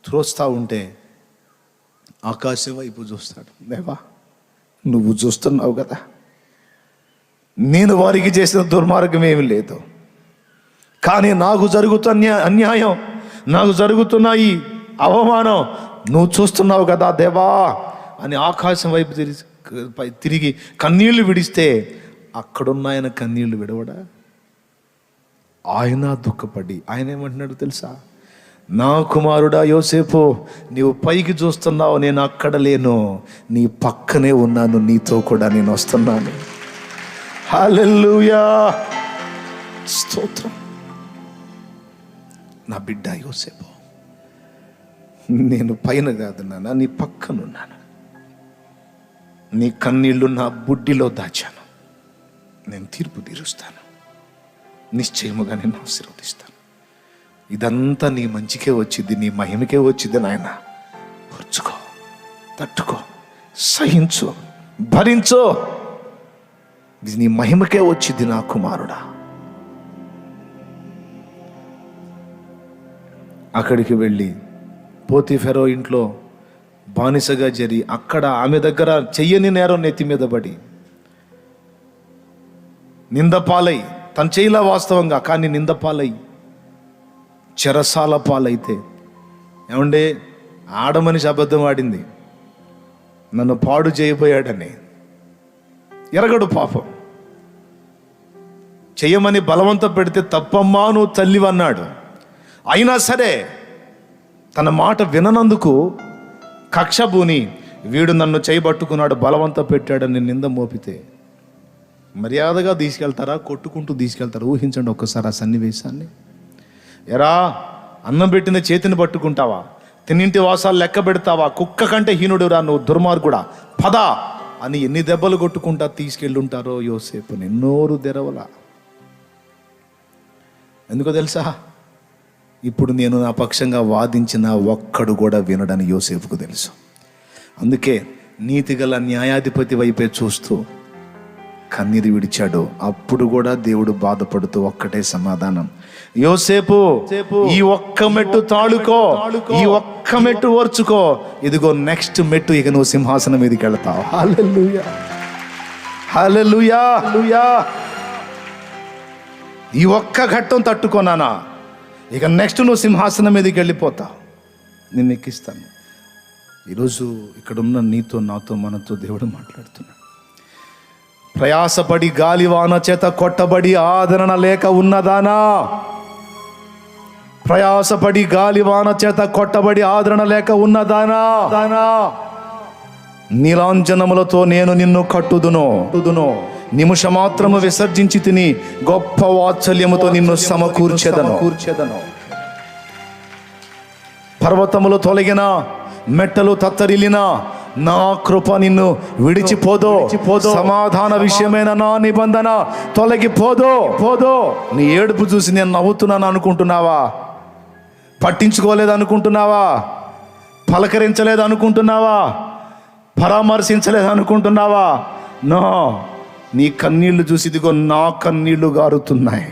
త్రోస్తా ఉంటే ఆకాశం వైపు చూస్తాడు. దేవా, నువ్వు చూస్తున్నావు కదా, నేను వారికి చేసిన దుర్మార్గం ఏమి లేదు, కానీ నాకు జరుగుతున్న అన్యాయం, నాకు జరుగుతున్న ఈ అవమానం నువ్వు చూస్తున్నావు కదా దేవా అని ఆకాశం వైపు తిరిగి కన్నీళ్లు విడిస్తే అక్కడున్న ఆయన కన్నీళ్లు విడవడా? ఆయన దుఃఖపడి ఆయన ఏమంటున్నాడు తెలుసా? నా కుమారుడా యోసేపు, నీవు పైకి చూస్తున్నావు, నేను అక్కడ లేను, నీ పక్కనే ఉన్నాను, నీతో కూడా నేను వస్తున్నాను. హల్లెలూయా, స్తోత్రం. నా బిడ్డ యోసేపు, నేను పైన కాదు నాన్న, నీ పక్కనున్నాను, నీ కన్నీళ్లు నా బుడ్డిలో దాచాను, నేను తీర్పు తీరుస్తాను, నిశ్చయముగా నేను ఆశీర్వదిస్తాను. ఇదంతా నీ మంచికే వచ్చింది, నీ మహిమకే వచ్చింది నాయన. ఓర్చుకో, తట్టుకో, సహించు, భరించు. ఇది నీ మహిమకే వచ్చింది నా కుమారుడా. అక్కడికి వెళ్ళి పోతీఫెరో ఇంట్లో బానిసగా జరి అక్కడ ఆమె దగ్గర చెయ్యని నేరం నెత్తి మీద పడి నిందపాలై, తను చేయలా వాస్తవంగా, కానీ నిందపాలై చెరసాల పాలైతే, ఏమండే ఆడమనిషి అబద్ధం ఆడింది, నన్ను పాడు చేయబోయాడని. ఎరగడు పాపం. చెయ్యమని బలవంత పెడితే తప్పమ్మా నువ్వు తల్లివన్నాడు. అయినా సరే తన మాట విననందుకు కక్ష భూని వీడు నన్ను చేయబట్టుకున్నాడు, బలవంత పెట్టాడని నింద మోపితే మర్యాదగా తీసుకెళ్తారా, కొట్టుకుంటూ తీసుకెళ్తారా? ఊహించండి ఒక్కసారి ఆ సన్నివేశాన్ని. ఎరా, అన్నం పెట్టిన చేతిని పట్టుకుంటావా? తిన్నింటి వాసాలు లెక్క పెడతావా? కుక్క కంటే హీనుడురా నువ్వు, దుర్మార్గుడా, పద అని ఎన్ని దెబ్బలు కొట్టుకుంటా తీసుకెళ్ళుంటారో యోసేపుని. నోరు తెరవలా. ఎందుకో తెలుసా? ఇప్పుడు నేను నా పక్షంగా వాదించిన ఒక్కడు కూడా వినడని యోసేపుకు తెలుసు. అందుకే నీతిగల న్యాయాధిపతి వైపే చూస్తూ కన్నీరు విడిచాడు. అప్పుడు కూడా దేవుడు బాధపడుతూ ఒక్కటే సమాధానం, యోసేపు ఈ ఒక్క మెట్టు తాళుకో, ఈ ఒక్క మెట్టు ఓర్చుకో, ఇదిగో నెక్స్ట్ మెట్టు, ఇక నువ్వు సింహాసనం మీదకి వెళ్తావు. హల్లెలూయా, హల్లెలూయా, హల్లెలూయా. ఈ ఒక్క ఘట్టం తట్టుకోనానా, ఇక నెక్స్ట్ నువ్వు సింహాసనం మీదకి వెళ్ళిపోతావు, నిన్ను ఎక్కిస్తాను. ఈరోజు ఇక్కడున్న నీతో, నాతో, మనతో దేవుడు మాట్లాడుతున్నాడు. ప్రయాసపడి గాలివాన చేత కొట్టబడి ఆదరణ లేక ఉన్నదానా, ప్రయాసపడి గాలివాన చేత కొట్టబడి ఆదరణ లేక ఉన్నదానా, నీలాంజనములతో నేను నిన్ను కట్టుదును, నిమిషమాత్రము విసర్జించి తిని గొప్ప వాత్సల్యముతో నిన్ను సమకూర్చెదను. పర్వతములు తొలగిన, మెట్టలు తత్తరిల్లిన, నా కృప నిన్ను విడిచిపోదో. సమాధాన విషయమైన నా నిబంధన తొలగిపోదో. నీ ఏడుపు చూసి నేను నవ్వుతున్నాను అనుకుంటున్నావా? పట్టించుకోలేదు అనుకుంటున్నావా? పలకరించలేదు అనుకుంటున్నావా? పరామర్శించలేదు అనుకుంటున్నావా? నో, నీ కన్నీళ్లు చూసి ఇదిగో నా కన్నీళ్లు గారుతున్నాయి.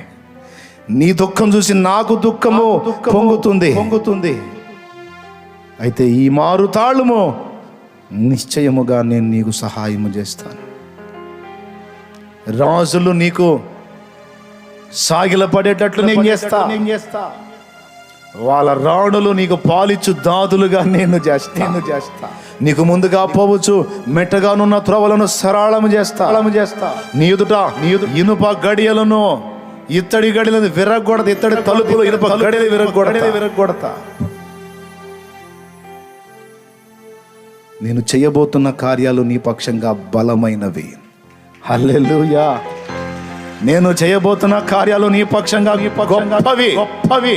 నీ దుఃఖం చూసి నాకు దుఃఖము పొంగుతుంది. అయితే ఈ మారు తాళుము, నిశ్చయముగా నేను నీకు సహాయము చేస్తాను. రాజులు నీకు సాగిల పడేటట్లు నేను చేస్తా. వాళ్ళ రాణులు నీకు పాలిచ్చు దాదులుగా నేను చేస్తా. నీకు ముందుగా పోవచ్చు మెట్టగానున్న త్రోవలను సరళము చేస్తా. నీ ఎదుట ఇనుప గడియలను, ఇత్తడి గడియలను విరగొడతా. ఇత్తడి తలుపులు, ఇనుప గడియలు విరగొడతా. నేను చేయబోతున్న కార్యాలు నీ పక్షంగా బలమైనవి. హల్లెలూయా. నేను చేయబోతున్న కార్యాలు నీ పక్షంగా గొప్పవి.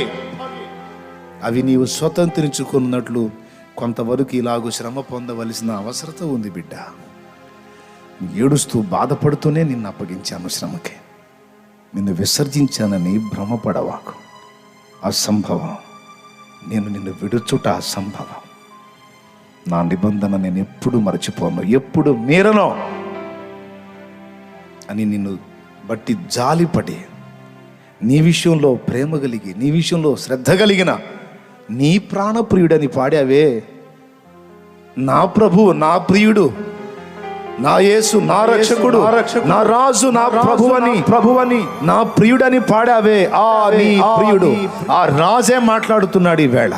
అవి నీవు స్వతంత్రించుకున్నట్లు కొంతవరకు ఇలాగూ శ్రమ పొందవలసిన అవసరత ఉంది బిడ్డ. ఏడుస్తూ బాధపడుతూనే నిన్ను అప్పగించాను శ్రమకి. నిన్ను విసర్జించానని భ్రమపడవాకు. అసంభవం. నేను నిన్ను విడుచుట అసంభవం. నా నిబంధన నేను ఎప్పుడు మరచిపోను, ఎప్పుడు మీరను అని నిన్ను బట్టి జాలిపడి, నీ విషయంలో ప్రేమ కలిగి, నీ విషయంలో శ్రద్ధ కలిగిన నీ ప్రాణప్రియుడని పాడావే, నా ప్రభు, నా ప్రియుడు, నా యేసు, నా రక్షకుడు, నా రాజు, నా ప్రభువని నా ప్రియుడని పాడావే. ఆ నీ ప్రియుడు, ఆ రాజే మాట్లాడుతున్నాడు ఈవేళ.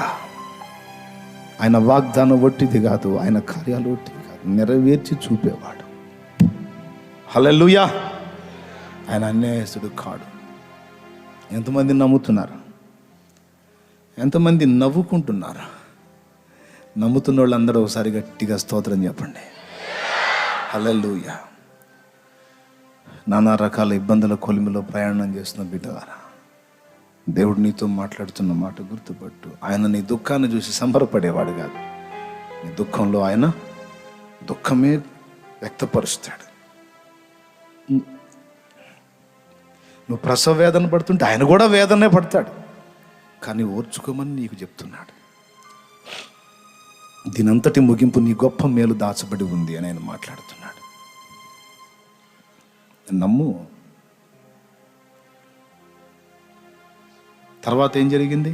ఆయన వాగ్దానం ఒట్టిది కాదు, ఆయన కార్యాలు ఒట్టిది కాదు, నెరవేర్చి చూపేవాడు. హల్లెలూయా. ఆయన అన్యాయస్తుడు కాడు. ఎంతమంది నమ్ముతున్నారు? ఎంతమంది నవ్వుకుంటున్నారు? నమ్ముతున్న వాళ్ళందరూ ఒకసారి గట్టిగా స్తోత్రం చెప్పండి. హల్లెలూయా. నానా రకాల ఇబ్బందుల కొలిమిలో ప్రయాణం చేస్తున్న బిడ్డవారా, దేవుడు నీతో మాట్లాడుతున్న మాట గుర్తుపట్టు. ఆయన నీ దుఃఖాన్ని చూసి సంబరపడేవాడు కాదు. నీ దుఃఖంలో ఆయన దుఃఖమే వ్యక్తపరుస్తాడు. నువ్వు ప్రసవ వేదన పడుతుంటే ఆయన కూడా వేదనే పడతాడు, కానీ ఓర్చుకోమని నీకు చెప్తున్నాడు. దీనంతటి ముగింపు నీ గొప్ప మేలు దాచబడి ఉంది అని ఆయన మాట్లాడుతున్నాడు. నమ్ము. తర్వాత ఏం జరిగింది?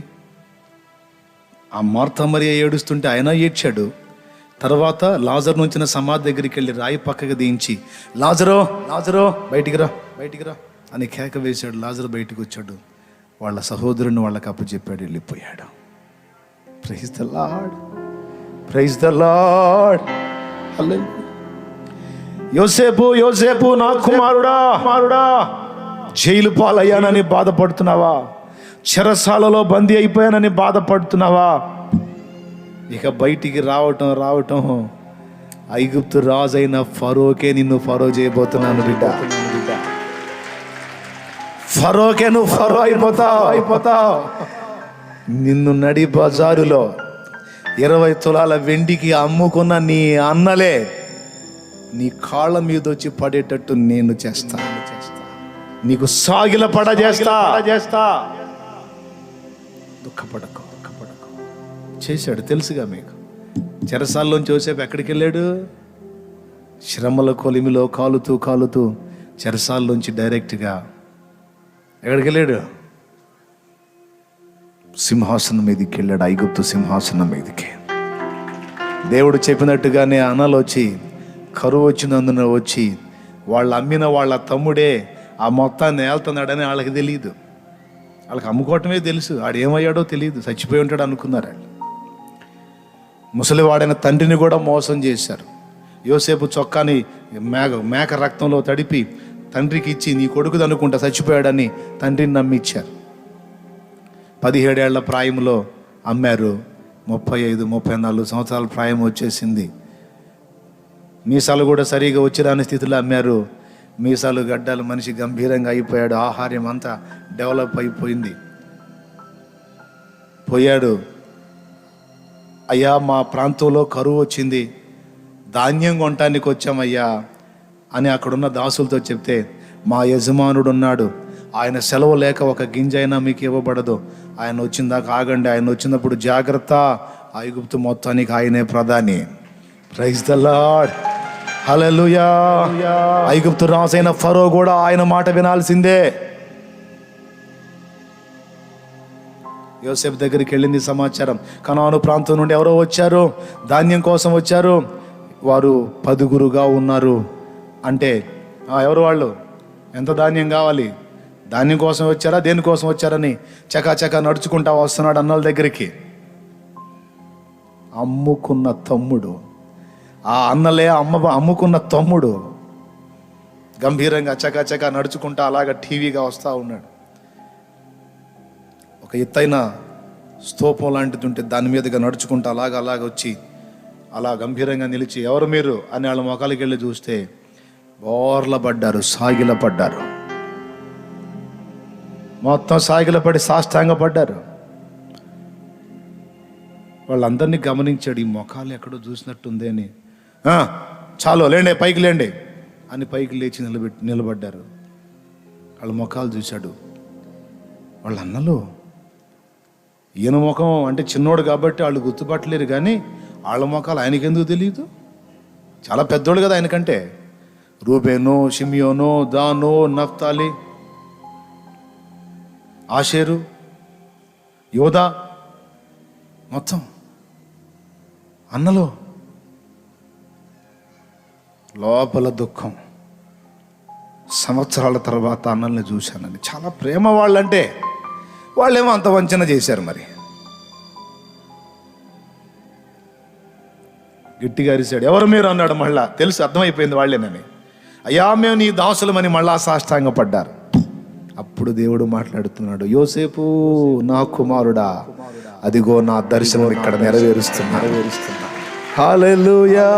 ఆ మార్తా మరియ ఏడుస్తుంటే ఆయన ఏడ్చాడు. తర్వాత లాజరు నుంచిన సమాధి దగ్గరికి వెళ్ళి రాయి పక్కకి దించి, లాజరో లాజరో బయటికి రా బయటికి రా అని కేక వేశాడు. లాజరు బయటికి వచ్చాడు. వాళ్ళ సహోదరుని వాళ్ళకి అప్పచెప్పాడు, వెళ్ళిపోయాడు. Praise the lord, praise the lord. Hallelujah. యోసేపు యోసేపు నా కుమారుడా, జైలు పాలయ్యానని బాధపడుతున్నావా? చెరసాలలో బందీ అయిపోయానని బాధపడుతున్నావా? ఇక బయటికి రావటం ఐగుప్తు రాజైన ఫరోకే నిన్ను ఫరో చేయబోతున్నాను బిడ్డ. ఫరోకే నువ్వు ఫరో అయిపోతావు. నిన్ను నడి బజారులో 20 తులాల వెండికి అమ్ముకున్న నీ అన్నలే నీ కాళ్ళ మీద వచ్చి పడేటట్టు నేను చేస్తా. నీకు సాగిల పడ చేస్తా. దుఃఖపడకు. చేశాడు, తెలుసుగా మీకు. చెరసాల్లోంచి యోసేపు ఎక్కడికి వెళ్ళాడు? శ్రమల కొలిమిలో కాలుతూ చెరసాల్లోంచి డైరెక్ట్గా ఎక్కడికి వెళ్ళాడు? సింహాసనం మీదకి వెళ్ళాడు, ఐగుప్తు సింహాసనం మీదకి. దేవుడు చెప్పినట్టుగానే అన్నలు వచ్చి, కరువు వచ్చినందున వచ్చి వాళ్ళు అమ్మిన వాళ్ళ తమ్ముడే ఆ మొత్తాన్ని ఏళ్తున్నాడని వాళ్ళకి తెలియదు. వాళ్ళకి అమ్ముకోవటమే తెలుసు, ఆడేమయ్యాడో తెలియదు, చచ్చిపోయి ఉంటాడు అనుకున్నారు వాళ్ళు. ముసలివాడైన తండ్రిని కూడా మోసం చేశారు. యోసేపు చొక్కాని మేక రక్తంలో తడిపి తండ్రికి ఇచ్చి, నీ కొడుకుది అనుకుంటా చచ్చిపోయాడని తండ్రిని నమ్మిచ్చారు. 17 ఏళ్ల ప్రాయంలో అమ్మారు. 35-34 సంవత్సరాల ప్రాయం వచ్చేసింది. మీసాలు కూడా సరిగా వచ్చిరాని స్థితిలో అమ్మారు. మీసాలు గడ్డాలు, మనిషి గంభీరంగా అయిపోయాడు. ఆహార్యం అంతా డెవలప్ అయిపోయింది. పోయాడు. అయ్యా, మా ప్రాంతంలో కరువు వచ్చింది, ధాన్యం కొనటానికి వచ్చామయ్యా అని అక్కడున్న దాసులతో చెప్తే, మా యజమానుడు ఉన్నాడు, ఆయన సెలవు లేక ఒక గింజ అయినా మీకు ఇవ్వబడదు, ఆయన వచ్చిందాకా ఆగండి, ఆయన వచ్చినప్పుడు జాగ్రత్త, ఐగుప్తు మొత్తానికి ఆయనే ప్రధాని. ప్రైజ్ ద లార్డ్, హల్లెలూయా. ఐగుప్తు రాజైన ఫరో కూడా ఆయన మాట వినాల్సిందే. యోసేపు దగ్గరికి వెళ్ళింది సమాచారం. కనాను ప్రాంతం నుండి ఎవరో వచ్చారు, ధాన్యం కోసం వచ్చారు. వారు 10గురుగా ఉన్నారు. అంటే ఎవరు వాళ్ళు? ఎంత ధాన్యం కావాలి? ధాన్యం కోసం వచ్చారా, దేనికోసం వచ్చారని చకాచకా నడుచుకుంటా వస్తున్నాడు అన్నల దగ్గరికి. అమ్ముకున్న తమ్ముడు, ఆ అన్నలే అమ్ముకున్న తమ్ముడు గంభీరంగా చకాచకా నడుచుకుంటా అలాగ టీవీగా వస్తూ ఉన్నాడు. ఒక ఎత్తైన స్తూపం లాంటిది ఉంటే దాని మీదుగా నడుచుకుంటూ అలాగ వచ్చి అలా గంభీరంగా నిలిచి, ఎవరు మీరు అని వాళ్ళ మొఖాలకి వెళ్ళి చూస్తే బోర్లపడ్డారు, సాగిలపడ్డారు. మొత్తం సాగిలపడి సాష్టాంగపడ్డారు. వాళ్ళందరినీ గమనించాడు. ఈ మొఖాలు ఎక్కడో చూసినట్టుంది అని. చాలు లేండి, పైకి లేండి అని పైకి లేచి నిలబడ్డారు. వాళ్ళ ముఖాలు చూశాడు. వాళ్ళ అన్నలు. ఈయన ముఖం అంటే చిన్నోడు కాబట్టి వాళ్ళు గుర్తుపట్టలేరు, కానీ వాళ్ళ ముఖాలు ఆయనకెందుకు తెలియదు? చాలా పెద్దోడు కదా ఆయనకంటే. రూబేను, షిమియోను, దాను, నఫ్తాలి, ఆషేరు, యోధా, మొత్తం అన్నలో. లోపల దుఃఖం. సంవత్సరాల తర్వాత అన్నల్ని చూశానని. చాలా ప్రేమ వాళ్ళంటే. వాళ్ళేమో అంత వంచన చేశారు. మరి గట్టిగా అరిశాడు. ఎవరు మీరు అన్నాడు. మళ్ళా తెలుసు, అర్థమైపోయింది వాళ్ళేనని. అయ్యా, మేము నీ దాసులమని మళ్ళా సాష్టాంగపడ్డారు. అప్పుడు దేవుడు మాట్లాడుతున్నాడు, యోసేపు నా కుమారుడా, అదిగో నా దర్శనం ఇక్కడ నెరవేరుస్తున్నా. హల్లెలూయా.